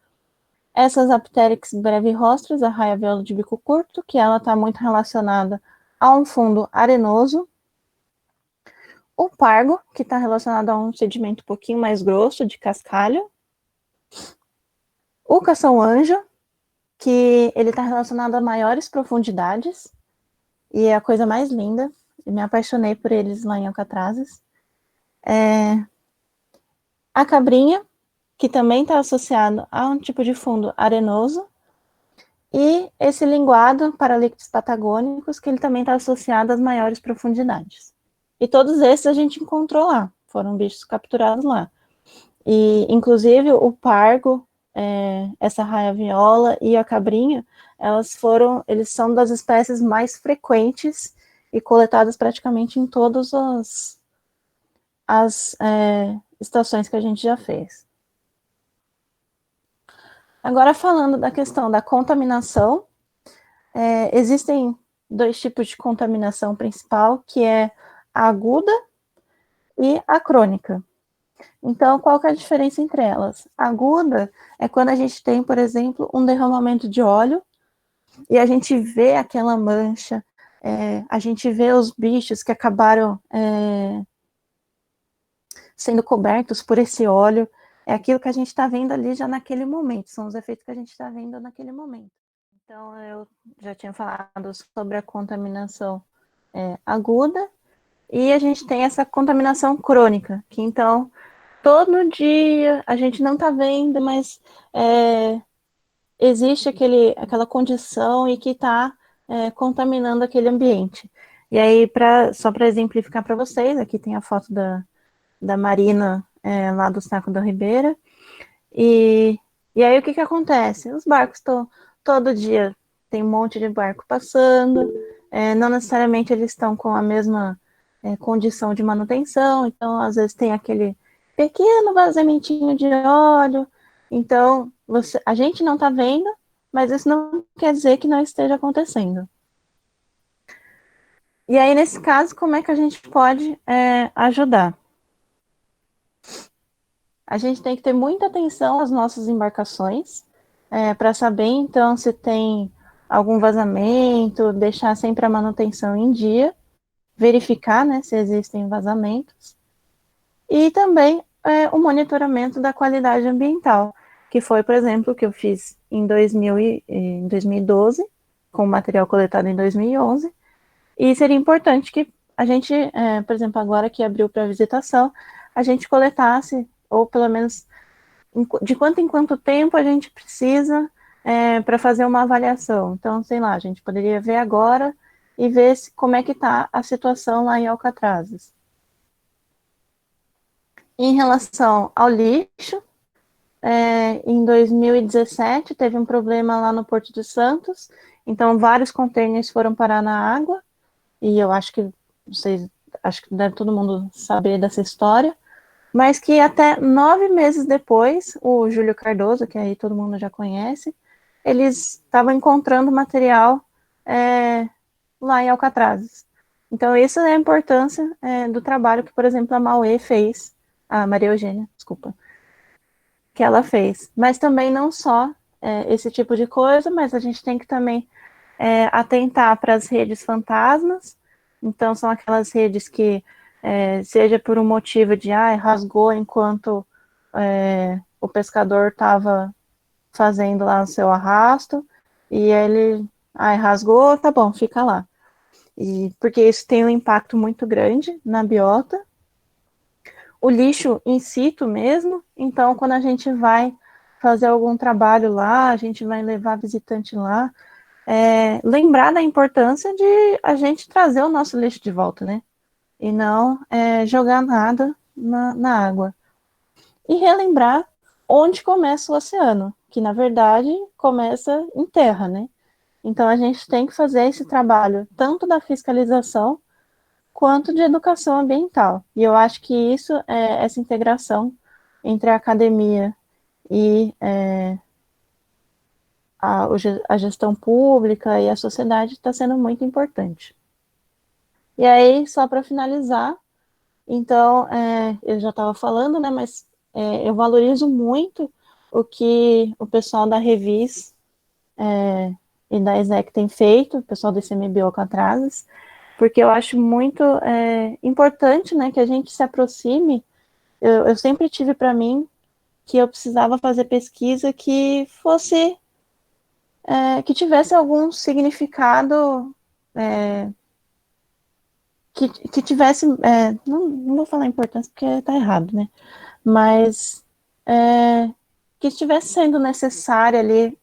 Essas Apteryx brevirostris, a raia-viola de bico curto, que ela está muito relacionada a um fundo arenoso. O pargo, que está relacionado a um sedimento um pouquinho mais grosso, de cascalho. O cação-anjo, que ele está relacionado a maiores profundidades, e é a coisa mais linda, eu me apaixonei por eles lá em Alcatrazes. A cabrinha, que também está associado a um tipo de fundo arenoso, e esse linguado Paralíctes patagônicos, que ele também está associado às maiores profundidades. E todos esses a gente encontrou lá, foram bichos capturados lá. E, inclusive, o pargo, essa raia-viola e a cabrinha, eles são das espécies mais frequentes e coletadas praticamente em todas as estações que a gente já fez. Agora, falando da questão da contaminação, existem 2 tipos de contaminação principal, que é a aguda e a crônica. Então, qual que é a diferença entre elas? A aguda é quando a gente tem, por exemplo, um derramamento de óleo e a gente vê aquela mancha, a gente vê os bichos que acabaram sendo cobertos por esse óleo. É aquilo que a gente está vendo ali já naquele momento, são os efeitos que a gente está vendo naquele momento. Então, eu já tinha falado sobre a contaminação aguda, e a gente tem essa contaminação crônica, que então, todo dia, a gente não está vendo, mas existe aquela condição e que está contaminando aquele ambiente. E aí, só para exemplificar para vocês, aqui tem a foto da Marina, lá do Saco da Ribeira, e aí o que acontece? Os barcos estão, todo dia tem um monte de barco passando, não necessariamente eles estão com a mesma condição de manutenção, então às vezes tem aquele pequeno vazamentinho de óleo, então a gente não está vendo, mas isso não quer dizer que não esteja acontecendo. E aí, nesse caso, como é que a gente pode ajudar? A gente tem que ter muita atenção às nossas embarcações, para saber, então, se tem algum vazamento, deixar sempre a manutenção em dia. verificar, né, se existem vazamentos, e também o monitoramento da qualidade ambiental, que foi, por exemplo, o que eu fiz em 2012, com o material coletado em 2011, e seria importante que a gente, por exemplo, agora que abriu para visitação, a gente coletasse, ou pelo menos de quanto em quanto tempo a gente precisa para fazer uma avaliação. Então, sei lá, a gente poderia ver agora e ver como é que está a situação lá em Alcatrazes. Em relação ao lixo, em 2017 teve um problema lá no Porto de Santos, então vários contêineres foram parar na água, e eu acho que vocês, acho que deve todo mundo saber dessa história, mas que até 9 meses depois, o Júlio Cardoso, que aí todo mundo já conhece, eles estavam encontrando material lá em Alcatrazes. Então, isso é a importância do trabalho que, por exemplo, a Mauê fez, a Maria Eugênia, desculpa, que ela fez. Mas também não só esse tipo de coisa, mas a gente tem que também atentar para as redes fantasmas. Então, são aquelas redes que, seja por um motivo de rasgou enquanto o pescador estava fazendo lá o seu arrasto, e ele rasgou, tá bom, fica lá. E porque isso tem um impacto muito grande na biota. O lixo in situ mesmo, então quando a gente vai fazer algum trabalho lá, a gente vai levar visitante lá, lembrar da importância de a gente trazer o nosso lixo de volta, né? E não jogar nada na água. E relembrar onde começa o oceano, que na verdade começa em terra, né? Então a gente tem que fazer esse trabalho tanto da fiscalização quanto de educação ambiental. E eu acho que isso, essa integração entre a academia e a gestão pública e a sociedade está sendo muito importante. E aí, só para finalizar, então, eu já estava falando, né, mas eu valorizo muito o que o pessoal da Revis e da ESEC tem feito, o pessoal do ICMBio Alcatrazes, porque eu acho muito importante, né, que a gente se aproxime. Eu sempre tive para mim que eu precisava fazer pesquisa que fosse, que tivesse algum significado, que tivesse, não vou falar importância porque está errado, né, mas que estivesse sendo necessária ali,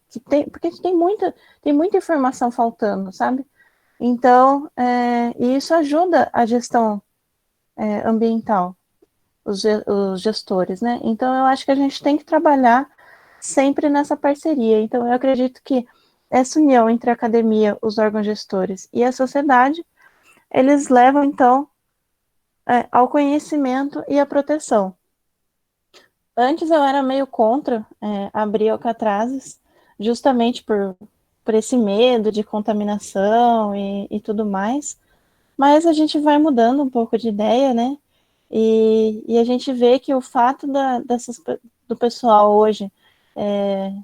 porque tem muita informação faltando, sabe? Então, e isso ajuda a gestão ambiental, os gestores, né? Então, eu acho que a gente tem que trabalhar sempre nessa parceria. Então, eu acredito que essa união entre a academia, os órgãos gestores e a sociedade, eles levam, então, ao conhecimento e à proteção. Antes eu era meio contra abrir Alcatrazes, justamente por esse medo de contaminação e tudo mais, mas a gente vai mudando um pouco de ideia, né? E a gente vê que o fato do pessoal hoje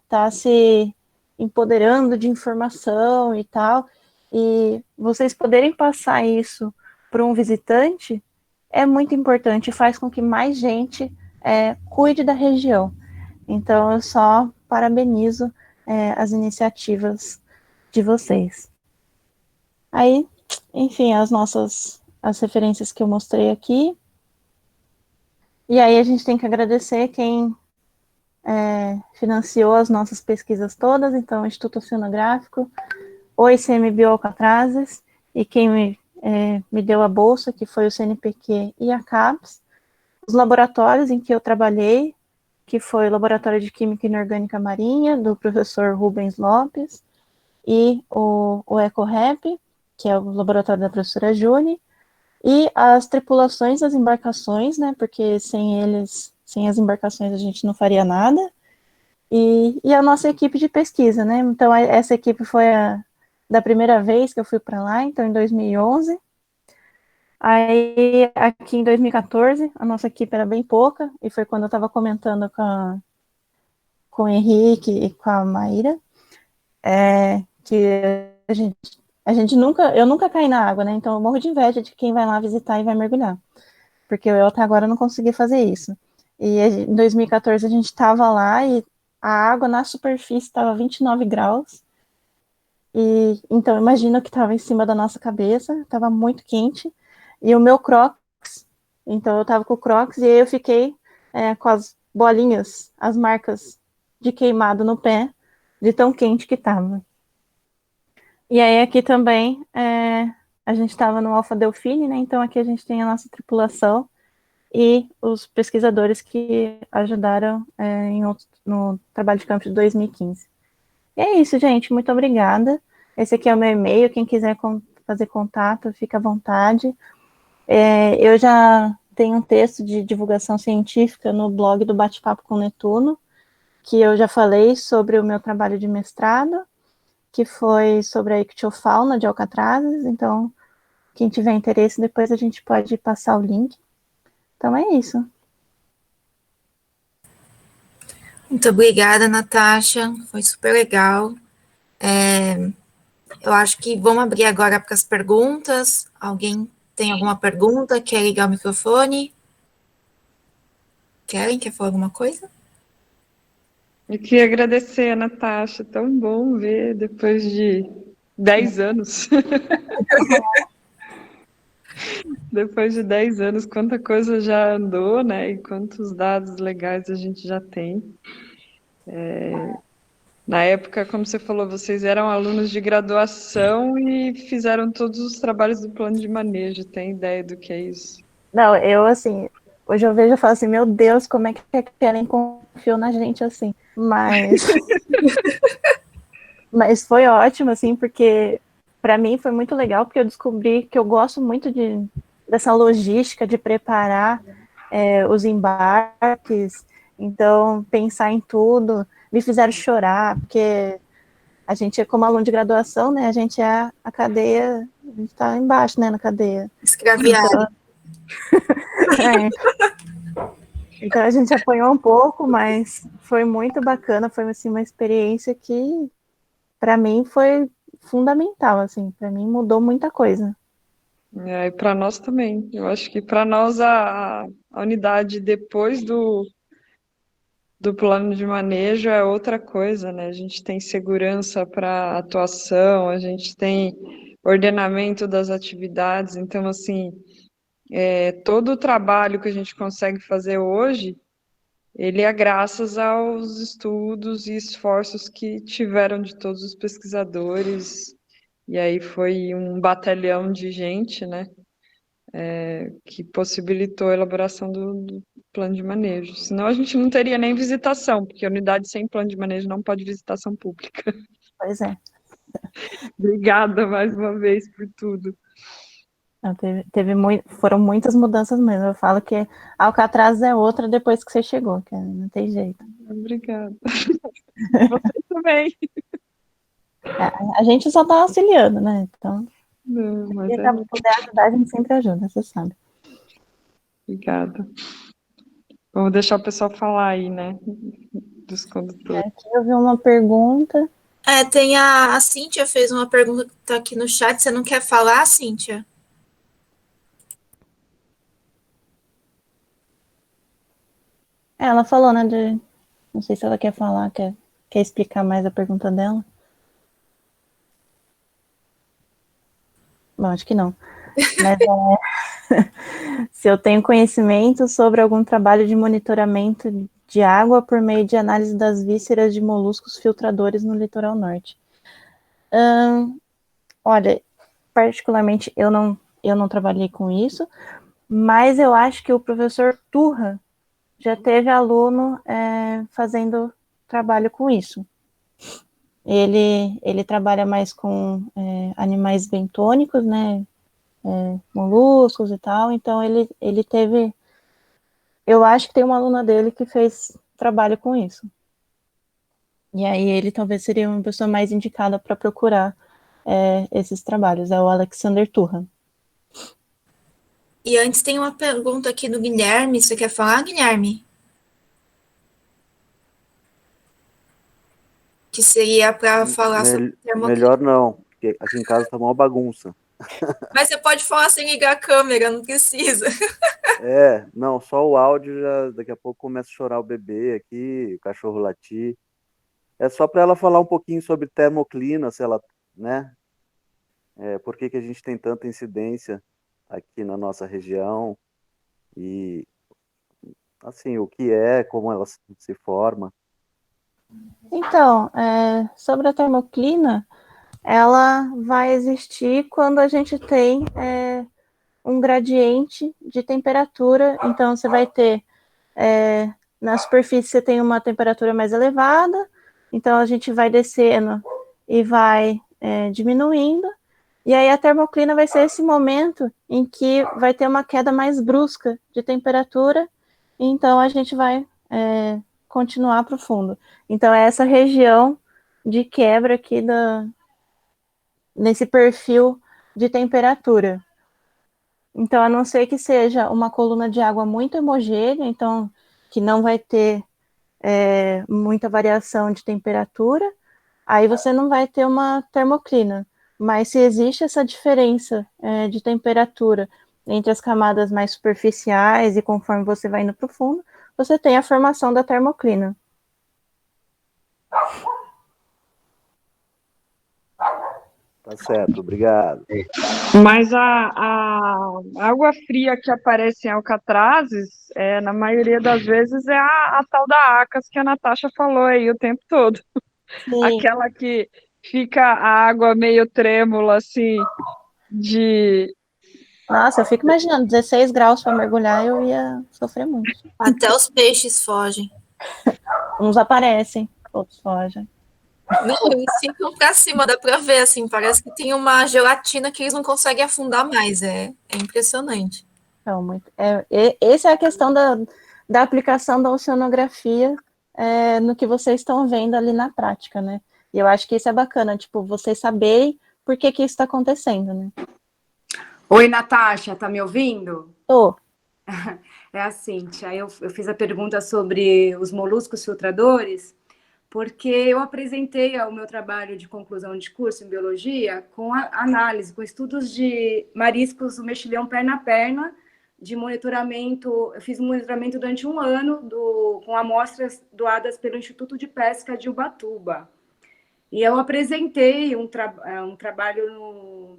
tá se empoderando de informação e tal, e vocês poderem passar isso para um visitante é muito importante, faz com que mais gente cuide da região. Então, eu só parabenizo as iniciativas de vocês. Aí, enfim, as referências que eu mostrei aqui. E aí a gente tem que agradecer quem financiou as nossas pesquisas todas, então o Instituto Oceanográfico, o ICMBio Alcatrazes, e quem me deu a bolsa, que foi o CNPq e a CAPES, os laboratórios em que eu trabalhei, que foi o Laboratório de Química Inorgânica Marinha, do professor Rubens Lopes, e o EcoRap, que é o laboratório da professora Juni, e as tripulações das embarcações, né, porque sem eles, sem as embarcações a gente não faria nada, e a nossa equipe de pesquisa, né, então essa equipe foi da primeira vez que eu fui para lá, então em 2011, aí aqui em 2014 a nossa equipe era bem pouca, e foi quando eu estava comentando com o Henrique e com a Maíra, que a gente eu nunca caí na água, né? Então eu morro de inveja de quem vai lá visitar e vai mergulhar. Porque eu até agora não consegui fazer isso. E em 2014 a gente estava lá e a água na superfície estava 29 graus. E então imagina o que estava em cima da nossa cabeça, estava muito quente. E o meu Crocs, então eu estava com o Crocs e aí eu fiquei com as bolinhas, as marcas de queimado no pé, de tão quente que estava. E aí aqui também a gente estava no Alpha Delfine, né? Então aqui a gente tem a nossa tripulação e os pesquisadores que ajudaram no trabalho de campo de 2015. E é isso, gente. Muito obrigada. Esse aqui é o meu e-mail. Quem quiser fazer contato, fica à vontade. Eu já tenho um texto de divulgação científica no blog do Bate-Papo com Netuno, que eu já falei sobre o meu trabalho de mestrado, que foi sobre a ictiofauna de alcatrazes. Então, quem tiver interesse, depois a gente pode passar o link. Então é isso. Muito obrigada, Natasha. Foi super legal. Eu acho que vamos abrir agora para as perguntas. Alguém tem alguma pergunta? Quer ligar o microfone? Quer falar alguma coisa? Eu queria agradecer a Natasha, tão bom ver depois de 10 anos. Depois de 10 anos, quanta coisa já andou, né? E quantos dados legais a gente já tem. Na época, como você falou, vocês eram alunos de graduação e fizeram todos os trabalhos do plano de manejo. Tem ideia do que é isso? Não, eu assim, hoje eu vejo e falo assim, meu Deus, como é que a Kellen confiou na gente assim? Mas foi ótimo, assim, porque para mim foi muito legal, porque eu descobri que eu gosto muito dessa logística de preparar os embarques, então pensar em tudo, me fizeram chorar, porque a gente, como aluno de graduação, né, a gente é a cadeia, a gente está embaixo, né, na cadeia. Escraviário. Então a gente apanhou um pouco, mas foi muito bacana, foi assim, uma experiência que para mim foi fundamental, assim, para mim mudou muita coisa. E para nós também. Eu acho que para nós a unidade depois do plano de manejo é outra coisa, né? A gente tem segurança para atuação, a gente tem ordenamento das atividades, então, assim, todo o trabalho que a gente consegue fazer hoje, ele é graças aos estudos e esforços que tiveram de todos os pesquisadores, e aí foi um batalhão de gente, né? Que possibilitou a elaboração do plano de manejo. Senão a gente não teria nem visitação, porque a unidade sem plano de manejo não pode visitação pública. Pois é. Obrigada mais uma vez por tudo. Foram muitas mudanças mesmo. Eu falo que Alcatraz é outra depois que você chegou, que não tem jeito. Obrigada. Você também. A gente só tá auxiliando, né? Então, Não, mas se puder ajudar, a gente sempre ajuda, você sabe. Obrigada. Vamos deixar o pessoal falar aí, né? Dos condutores. Aqui eu vi uma pergunta. Tem a Cíntia fez uma pergunta que está aqui no chat. Você não quer falar, Cíntia? Ela falou, né? Não sei se ela quer falar, quer explicar mais a pergunta dela. Bom, acho que não. Mas se eu tenho conhecimento sobre algum trabalho de monitoramento de água por meio de análise das vísceras de moluscos filtradores no litoral norte. Olha, particularmente eu não trabalhei com isso, mas eu acho que o professor Turra já teve aluno fazendo trabalho com isso. Ele trabalha mais com animais bentônicos, né? Moluscos e tal, então ele teve. Eu acho que tem uma aluna dele que fez trabalho com isso. E aí ele talvez seria uma pessoa mais indicada para procurar esses trabalhos, é o Alexander Turra. E antes tem uma pergunta aqui do Guilherme. Você quer falar, Guilherme? Que seria para falar sobre Melhor não. porque aqui em casa tá uma bagunça. Mas você pode falar sem ligar a câmera, não precisa. Não, só o áudio já daqui a pouco começa a chorar o bebê aqui, o cachorro latir. É só para ela falar um pouquinho sobre termoclina, se ela, né? Por que que a gente tem tanta incidência aqui na nossa região e assim, o que como ela se forma. Então, sobre a termoclina, ela vai existir quando a gente tem um gradiente de temperatura. Então, você vai ter, na superfície, você tem uma temperatura mais elevada, então a gente vai descendo e vai diminuindo, e aí a termoclina vai ser esse momento em que vai ter uma queda mais brusca de temperatura, então a gente vai continuar para o fundo. Então, é essa região de quebra aqui nesse perfil de temperatura. Então, a não ser que seja uma coluna de água muito homogânea, então que não vai ter muita variação de temperatura, aí você não vai ter uma termoclina. Mas se existe essa diferença de temperatura entre as camadas mais superficiais e conforme você vai indo para o fundo, você tem a formação da termoclina. Tá certo, obrigado. Mas a água fria que aparece em Alcatrazes, na maioria das vezes, é a tal da ACAS que a Natasha falou aí o tempo todo. Sim. Aquela que fica a água meio trêmula, assim, de... Nossa, eu fico imaginando, 16 graus para mergulhar, eu ia sofrer muito. Até os peixes fogem. Uns aparecem, outros fogem. Não, eles ficam pra cima, dá pra ver, assim, parece que tem uma gelatina que eles não conseguem afundar mais, é impressionante. Então, essa é a questão da aplicação da oceanografia no que vocês estão vendo ali na prática, né? E eu acho que isso é bacana, tipo, vocês saberem por que isso está acontecendo, né? Oi, Natasha, tá me ouvindo? Tô. É a Cíntia. Eu fiz a pergunta sobre os moluscos filtradores, porque eu apresentei o meu trabalho de conclusão de curso em biologia com análise, com estudos de mariscos, o mexilhão perna a perna, de monitoramento. Eu fiz um monitoramento durante um ano com amostras doadas pelo Instituto de Pesca de Ubatuba. E eu apresentei um trabalho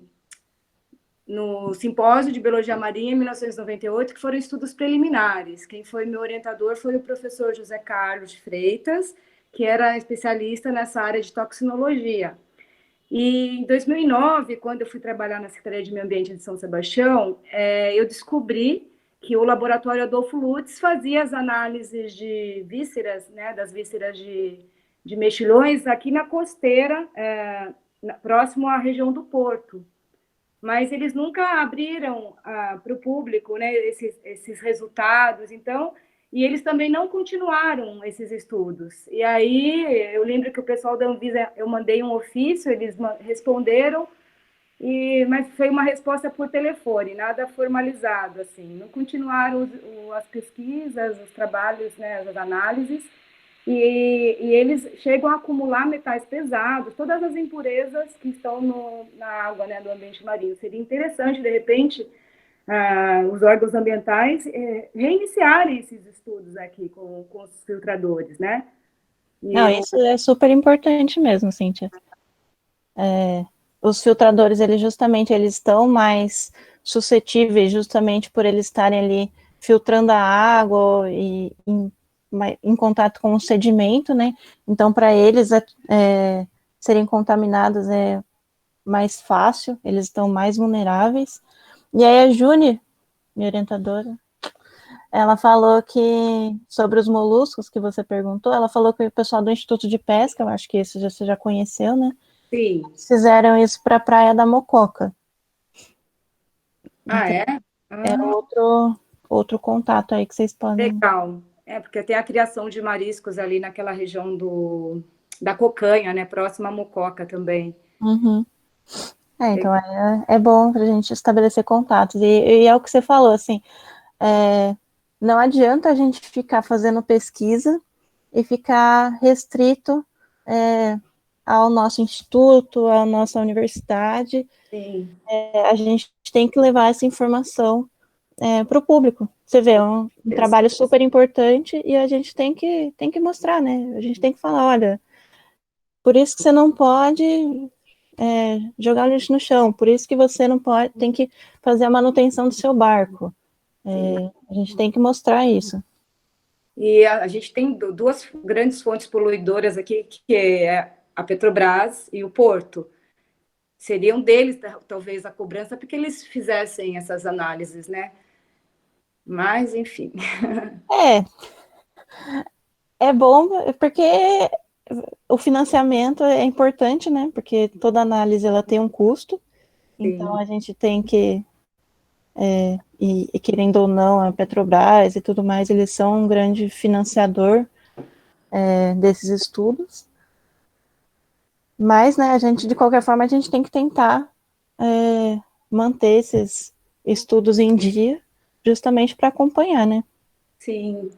no Simpósio de Biologia Marinha, em 1998, que foram estudos preliminares. Quem foi meu orientador foi o professor José Carlos de Freitas, que era especialista nessa área de toxinologia. E em 2009, quando eu fui trabalhar na Secretaria de Meio Ambiente de São Sebastião, eu descobri que o laboratório Adolfo Lutz fazia as análises de vísceras, né, das vísceras de mexilhões aqui na costeira, próximo à região do Porto. Mas eles nunca abriram para o público, né, esses resultados, então, e eles também não continuaram esses estudos. E aí, eu lembro que o pessoal da Anvisa, eu mandei um ofício, eles responderam, mas foi uma resposta por telefone, nada formalizado, assim. Não continuaram as pesquisas, os trabalhos, né, as análises, e eles chegam a acumular metais pesados, todas as impurezas que estão na água, né, do ambiente marinho. Seria interessante, de repente, os órgãos ambientais reiniciarem esses estudos aqui com os filtradores, né? Não, isso é super importante mesmo, Cíntia. Os filtradores, eles estão mais suscetíveis, justamente por eles estarem ali filtrando a água e em contato com o sedimento, né? Então, para eles serem contaminados é mais fácil, eles estão mais vulneráveis. E aí a Júnia, minha orientadora, ela falou que, sobre os moluscos que você perguntou, ela falou que o pessoal do Instituto de Pesca, eu acho que isso você já conheceu, né? Sim. Fizeram isso para a Praia da Mococa. Ah, então, outro contato aí que vocês podem... Legal. Porque tem a criação de mariscos ali naquela região da Cocanha, né? Próxima à Mococa também. Uhum. Então é bom para a gente estabelecer contatos. E é o que você falou, assim, não adianta a gente ficar fazendo pesquisa e ficar restrito ao nosso instituto, à nossa universidade, Sim. a gente tem que levar essa informação para o público. Você vê, é um trabalho super importante e a gente tem que mostrar, né? A gente tem que falar, olha, por isso que você não pode jogar lixo no chão, por isso que você não pode, tem que fazer a manutenção do seu barco. A gente tem que mostrar isso. E a gente tem duas grandes fontes poluidoras aqui, que é a Petrobras e o Porto. Seriam deles, talvez, a cobrança, porque eles fizessem essas análises, né? Mas, enfim. É bom, porque o financiamento é importante, né? Porque toda análise ela tem um custo, então a gente tem que, e querendo ou não, a Petrobras e tudo mais, eles são um grande financiador desses estudos. Mas, né, a gente, de qualquer forma, a gente tem que tentar manter esses estudos em dia, justamente para acompanhar, né? Sim.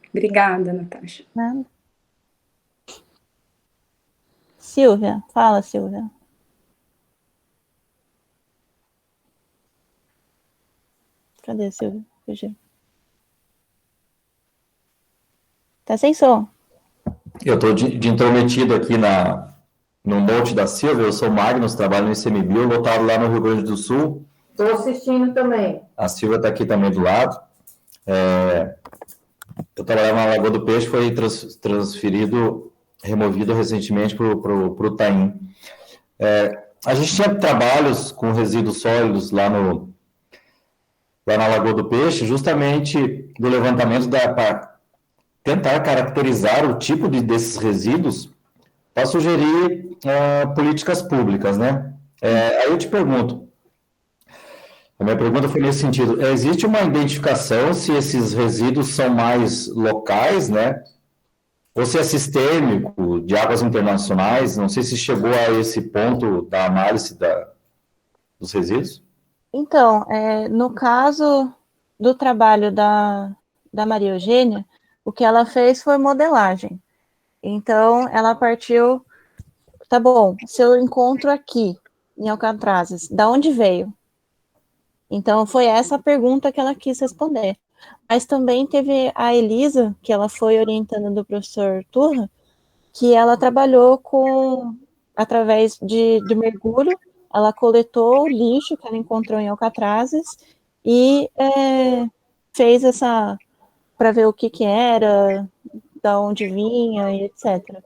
Obrigada, Natasha. Nada. Silvia, fala, Silvia. Cadê a Silvia? Fugiu. Tá sem som. Eu estou de intrometido aqui no Note da Silvia. Eu sou Magnus, trabalho no ICMBio, lotado lá no Rio Grande do Sul. Estou assistindo também. A Silvia está aqui também do lado. Eu trabalhava na Lagoa do Peixe, foi removido recentemente para o Taim. A gente tinha trabalhos com resíduos sólidos lá na Lagoa do Peixe, justamente do levantamento para tentar caracterizar o tipo desses resíduos para sugerir políticas públicas, né? Aí eu te pergunto, a minha pergunta foi nesse sentido, existe uma identificação se esses resíduos são mais locais, né? Ou se é sistêmico, de águas internacionais? Não sei se chegou a esse ponto da análise dos resíduos. Então, no caso do trabalho da Maria Eugênia, o que ela fez foi modelagem. Então, ela partiu, tá bom, se eu encontro aqui, em Alcatrazes, da onde veio? Então, foi essa a pergunta que ela quis responder. Mas também teve a Elisa, que ela foi orientando do professor Turra, que ela trabalhou através de mergulho, ela coletou o lixo que ela encontrou em Alcatrazes e fez para ver o que era, da onde vinha e etc.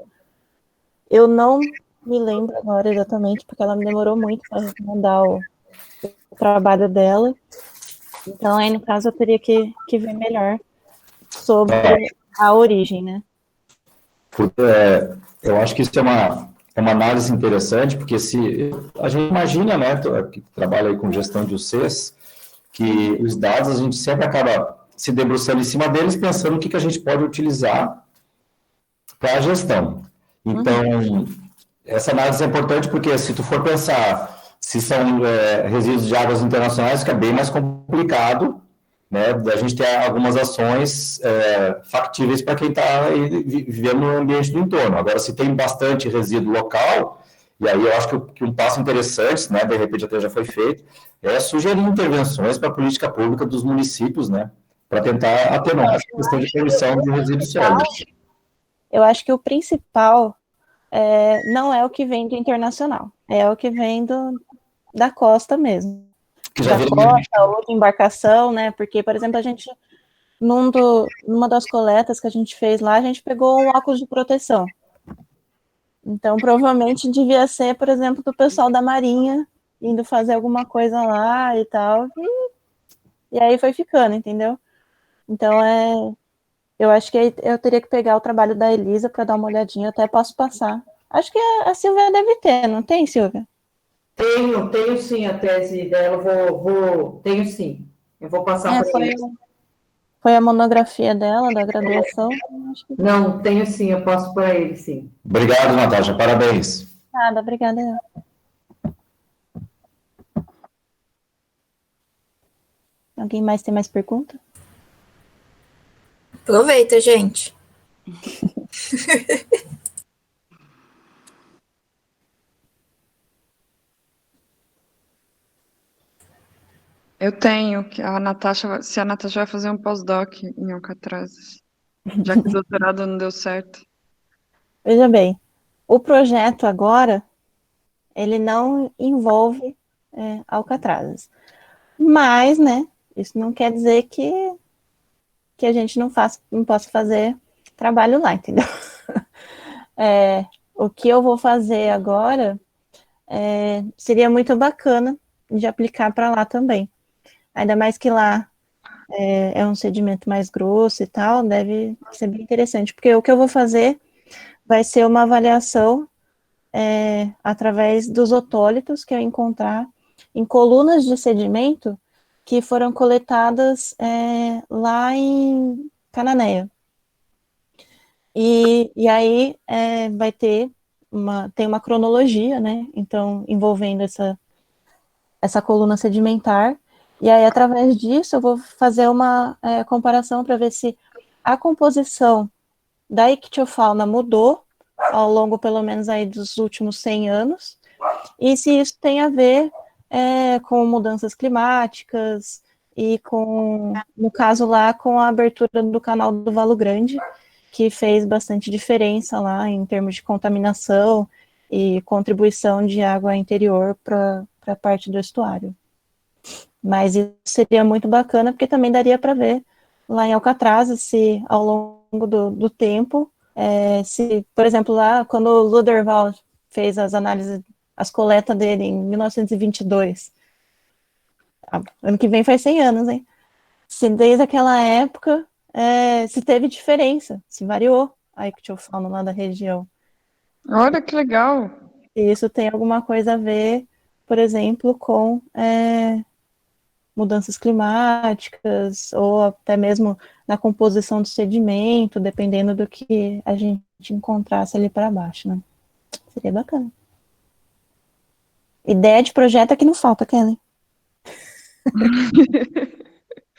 Eu não me lembro agora exatamente, porque ela me demorou muito para mandar o trabalho dela. Então, aí, no caso, eu teria que ver melhor sobre a origem, né? Eu acho que isso é uma análise interessante, porque se a gente imagina, né, que trabalha aí com gestão de UCs, que os dados a gente sempre acaba se debruçando em cima deles, pensando o que a gente pode utilizar para a gestão. Então, essa análise é importante porque se tu for pensar se são resíduos de águas internacionais, fica bem mais complicado, né, da gente ter algumas ações factíveis para quem está vivendo no ambiente do entorno. Agora, se tem bastante resíduo local, e aí eu acho que um passo interessante, né, de repente até já foi feito, é sugerir intervenções para a política pública dos municípios, né, para tentar atenuar essa questão de poluição de resíduos sólidos. Eu acho que o principal não é o que vem do internacional, é o que vem da costa mesmo. Da costa ou de embarcação, né? Porque, por exemplo, a gente, numa das coletas que a gente fez lá, a gente pegou um óculos de proteção. Então, provavelmente devia ser, por exemplo, do pessoal da Marinha indo fazer alguma coisa lá e tal. E aí foi ficando, entendeu? Então, eu acho que eu teria que pegar o trabalho da Elisa para dar uma olhadinha, eu até posso passar. Acho que a Silvia deve ter, não tem, Silvia? Tenho sim a tese dela, tenho sim. Eu vou passar para ele. Foi a monografia dela, da graduação? Não, tenho sim, eu passo para ele, sim. Obrigado, Natasha, parabéns. Nada, obrigada. Alguém mais tem mais pergunta? Aproveita, gente. Eu tenho, que a Natasha, se a Natasha vai fazer um pós-doc em Alcatraz, já que o doutorado não deu certo. Veja bem, o projeto agora, ele não envolve alcatrazes. Mas, né, isso não quer dizer que a gente não possa fazer trabalho lá, entendeu? O que eu vou fazer agora seria muito bacana de aplicar para lá também. Ainda mais que lá é um sedimento mais grosso e tal, deve ser bem interessante, porque o que eu vou fazer vai ser uma avaliação através dos otólitos que eu encontrar em colunas de sedimento que foram coletadas lá em Cananéia. E aí vai ter tem uma cronologia, né? Então, envolvendo essa coluna sedimentar. E aí, através disso, eu vou fazer uma comparação para ver se a composição da ictiofauna mudou ao longo, pelo menos, aí dos últimos 100 anos, e se isso tem a ver com mudanças climáticas e com, no caso lá, com a abertura do canal do Valo Grande, que fez bastante diferença lá em termos de contaminação e contribuição de água interior para a parte do estuário. Mas isso seria muito bacana, porque também daria para ver lá em Alcatraz, se ao longo do tempo, se, por exemplo, lá, quando o Luderval fez as análises, as coletas dele em 1922, ano que vem faz 100 anos, hein? Se desde aquela época, se teve diferença, se variou a ictiofauna lá da região. Olha que legal! E isso tem alguma coisa a ver, por exemplo, com mudanças climáticas, ou até mesmo na composição do sedimento, dependendo do que a gente encontrasse ali para baixo, né? Seria bacana. Ideia de projeto é que não falta, Kelly.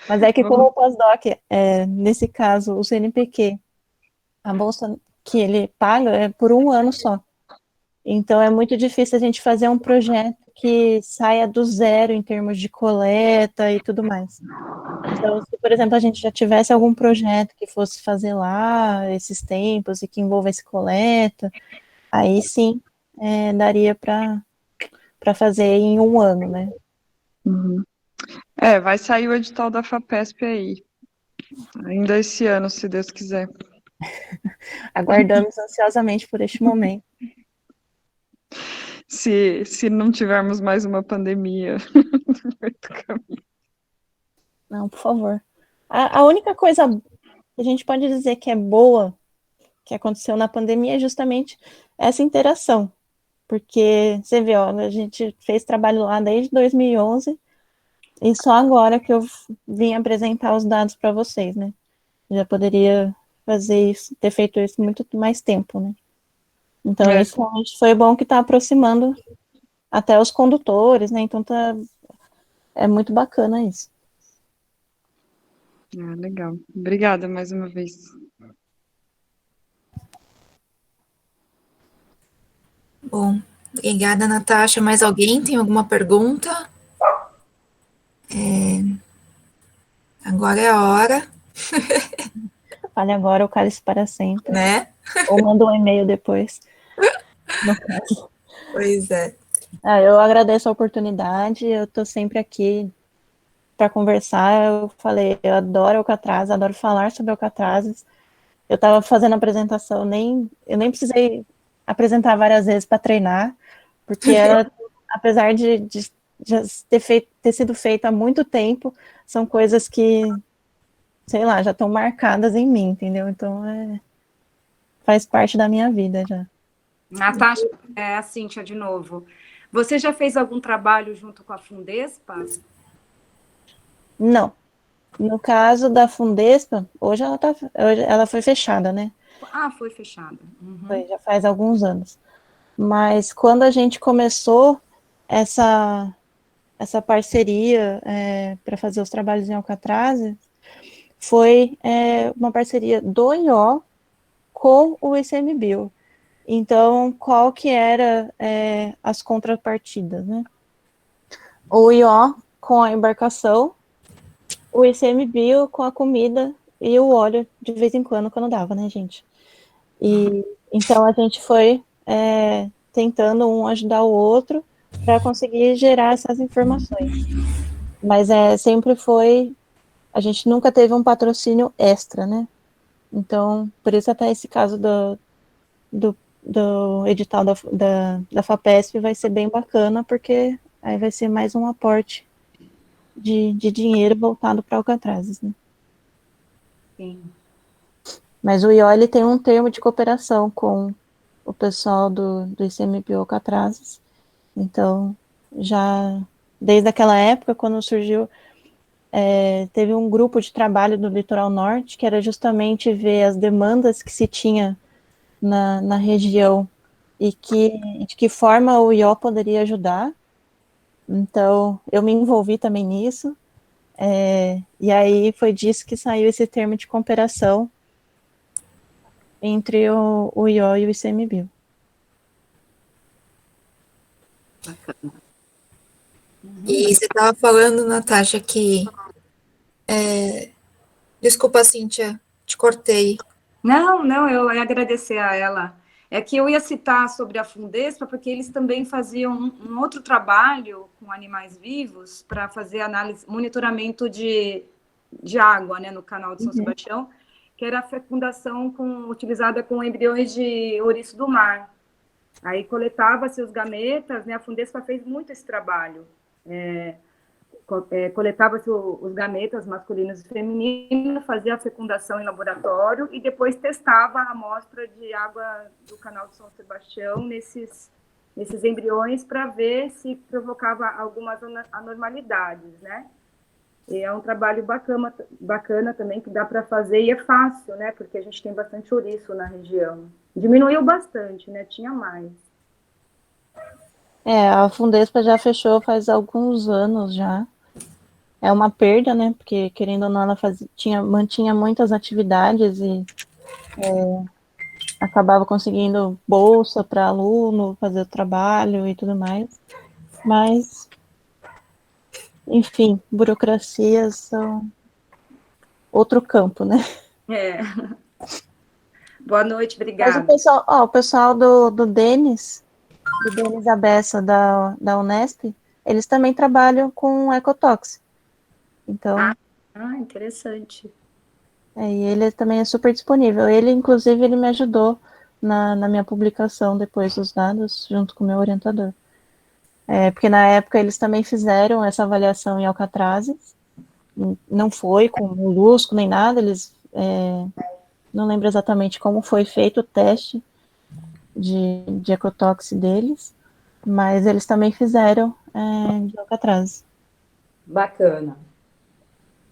Mas é que como o pós-doc, nesse caso, o CNPq, a bolsa que ele paga é por 1 ano só. Então é muito difícil a gente fazer um projeto que saia do zero em termos de coleta e tudo mais. Então, se, por exemplo, a gente já tivesse algum projeto que fosse fazer lá esses tempos e que envolvesse coleta, aí sim daria para fazer em 1 ano, né? Uhum. Vai sair o edital da FAPESP aí. Ainda esse ano, se Deus quiser. Aguardamos ansiosamente por este momento. Se não tivermos mais uma pandemia no meio do caminho. Não, por favor. A única coisa que a gente pode dizer que é boa, que aconteceu na pandemia, é justamente essa interação. Porque, você vê, ó, a gente fez trabalho lá desde 2011, e só agora que eu vim apresentar os dados para vocês, né? Já poderia fazer isso, ter feito isso muito mais tempo, né? Então, isso realmente foi bom que está aproximando até os condutores, né? Então, é muito bacana isso. Legal. Obrigada mais uma vez. Bom, obrigada, Natasha. Mais alguém tem alguma pergunta? Agora é a hora, Fale agora, o cálice para sempre. né? Ou manda um e-mail depois. No caso. Pois é. Eu agradeço a oportunidade, eu estou sempre aqui para conversar. Eu falei, eu adoro Alcatraz, adoro falar sobre Alcatrazes. Eu estava fazendo a apresentação, eu nem precisei apresentar várias vezes para treinar, porque ela, apesar de já ter sido feita há muito tempo, são coisas que, sei lá, já estão marcadas em mim, entendeu? Então, faz parte da minha vida já. Natasha, a Cíntia de novo. Você já fez algum trabalho junto com a Fundespa? Não. No caso da Fundespa, hoje ela foi fechada, né? Foi fechada. Uhum. Foi, já faz alguns anos. Mas quando a gente começou essa parceria para fazer os trabalhos em Alcatraz, foi uma parceria do IO com o ICMBio. Então, qual que era as contrapartidas, né? O IO com a embarcação, o ICMBio com a comida e o óleo de vez em quando dava, né, gente? E então a gente foi tentando um ajudar o outro para conseguir gerar essas informações. Mas sempre foi, a gente nunca teve um patrocínio extra, né? Então, por isso até esse caso do edital da FAPESP vai ser bem bacana, porque aí vai ser mais um aporte de dinheiro voltado para Alcatrazes, né? Sim. Mas o IO, ele tem um termo de cooperação com o pessoal do ICMBio Alcatrazes, então já desde aquela época, quando surgiu, teve um grupo de trabalho do Litoral Norte, que era justamente ver as demandas que se tinha na região e de que forma o IO poderia ajudar. Então, eu me envolvi também nisso, e aí foi disso que saiu esse termo de cooperação entre o IO e o ICMBio. E você estava falando, Natasha, que... Desculpa, Cíntia, te cortei. Não, eu ia agradecer a ela. É que eu ia citar sobre a Fundespa, porque eles também faziam um outro trabalho com animais vivos para fazer análise, monitoramento de água, né, no canal de São Sebastião, que era a fecundação utilizada com embriões de ouriço do mar. Aí coletava-se os gametas, né, a Fundespa fez muito esse trabalho. Coletava-se os gametas masculinos e femininos, fazia a fecundação em laboratório e depois testava a amostra de água do canal de São Sebastião nesses embriões para ver se provocava algumas anormalidades, né? E é um trabalho bacana também que dá para fazer e é fácil, né? Porque a gente tem bastante ouriço na região. Diminuiu bastante, né? Tinha mais. A Fundespa já fechou faz alguns anos já. É uma perda, né? Porque, querendo ou não, ela mantinha muitas atividades e acabava conseguindo bolsa para aluno, fazer o trabalho e tudo mais. Mas, enfim, burocracias são outro campo, né? Boa noite, obrigada. Mas o pessoal do Denis Abessa, da Unesp, eles também trabalham com ecotox. Então, interessante. e ele também é super disponível. Ele, inclusive, ele me ajudou na minha publicação depois dos dados, junto com o meu orientador. Porque na época eles também fizeram essa avaliação em Alcatrazes, não foi com molusco nem nada, eles não lembro exatamente como foi feito o teste de ecotox deles, mas eles também fizeram de Alcatrazes. Bacana.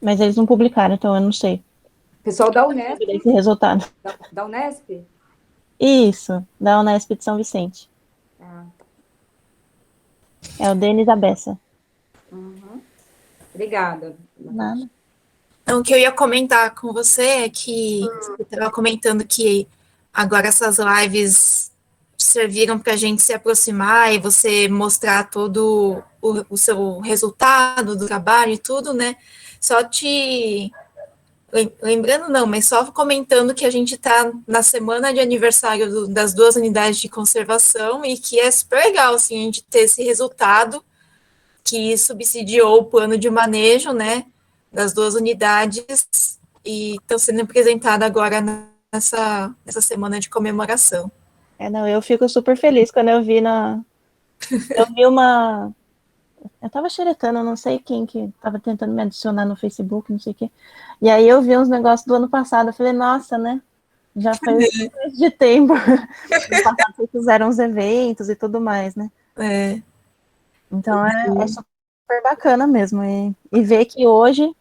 Mas eles não publicaram, então eu não sei. Pessoal da Unesp. Esse resultado. Da Unesp? Isso, da Unesp de São Vicente. É o Denis Abessa. Obrigada. Nada. Então, o que eu ia comentar com você é que você estava comentando que agora essas lives serviram para a gente se aproximar e você mostrar todo o seu resultado do trabalho e tudo, né? Só te lembrando, não, mas só comentando que a gente está na semana de aniversário das 2 unidades de conservação e que é super legal, assim, a gente ter esse resultado que subsidiou o plano de manejo, né, das 2 unidades e estão sendo apresentadas agora nessa semana de comemoração. Não, eu fico super feliz quando eu vi eu tava xeretando, não sei quem que tava tentando me adicionar no Facebook, não sei o quê. E aí eu vi uns negócios do ano passado, eu falei, nossa, né? Já faz de tempo. No passado vocês fizeram uns eventos e tudo mais, né? Então é super bacana mesmo. E ver que hoje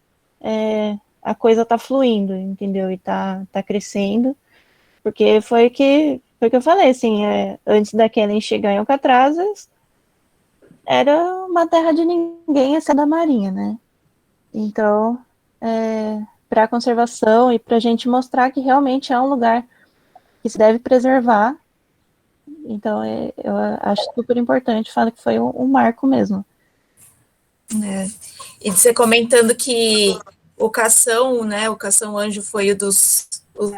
a coisa tá fluindo, entendeu? E tá crescendo. Porque foi o que eu falei, assim, antes da Kellen chegar em Alcatrazes, era uma terra de ninguém, essa da Marinha, né? Então, para a conservação e para a gente mostrar que realmente é um lugar que se deve preservar. Então, eu acho super importante, falo que foi um marco mesmo. É. E você comentando que o cação, né, o cação-anjo foi os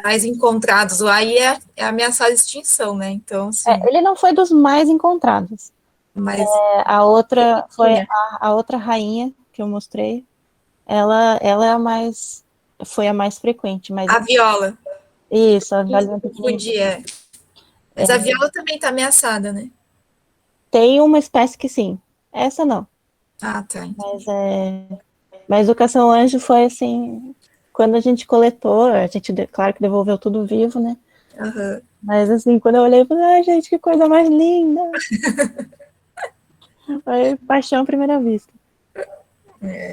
mais encontrados lá e é ameaçado de extinção, né? Então, assim, Ele não foi dos mais encontrados. mas A outra foi a outra rainha que eu mostrei. Ela é a mais, foi a mais frequente, mas a viola, isso, a viola eu pequenininha. podia. Mas a viola também está ameaçada, né? Tem uma espécie que sim, essa não. Ah, tá. Mas o cação-anjo foi assim, quando a gente coletou, a gente, claro que devolveu tudo vivo, né? Uhum. Mas assim, quando eu olhei, eu falei, ai, gente, que coisa mais linda! Foi paixão à primeira vista.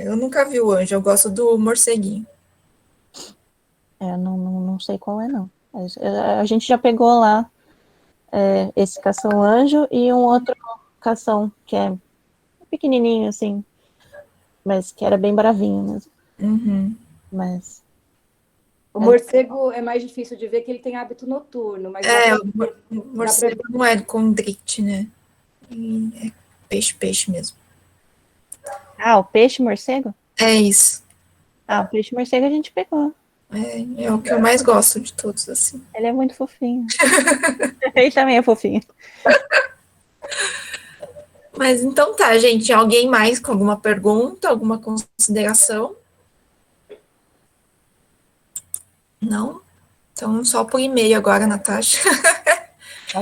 Eu nunca vi o anjo, eu gosto do morceguinho. Não sei qual é, não. Mas, a gente já pegou lá esse cação-anjo e um outro cação, que é pequenininho, assim, mas que era bem bravinho mesmo. Uhum. Mas O morcego é mais difícil de ver, que ele tem hábito noturno, mas O morcego não é condrite, né? É peixe mesmo. o peixe-morcego? É isso. O peixe-morcego a gente pegou. É o que eu mais gosto de todos, assim. Ele é muito fofinho. Ele também é fofinho. Mas então tá, gente. Alguém mais com alguma pergunta, alguma consideração? Não? Então, só por e-mail agora, Natasha.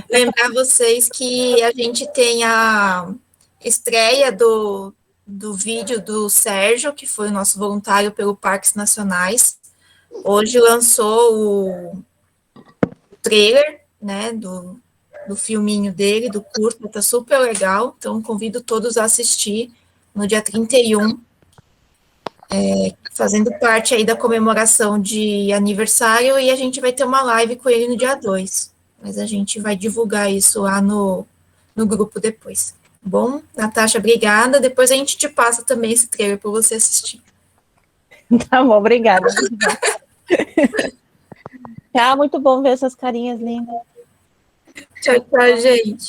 Lembrar vocês que a gente tem a estreia do vídeo do Sérgio, que foi o nosso voluntário pelo Parques Nacionais. Hoje lançou o trailer, né, do filminho dele, do curto, tá super legal, então convido todos a assistir no dia 31, fazendo parte aí da comemoração de aniversário, e a gente vai ter uma live com ele no dia 2, mas a gente vai divulgar isso lá no grupo depois. Bom, Natasha, obrigada, depois a gente te passa também esse trailer para você assistir. Tá bom, obrigada. Muito bom ver essas carinhas lindas. Tchau, tchau, gente.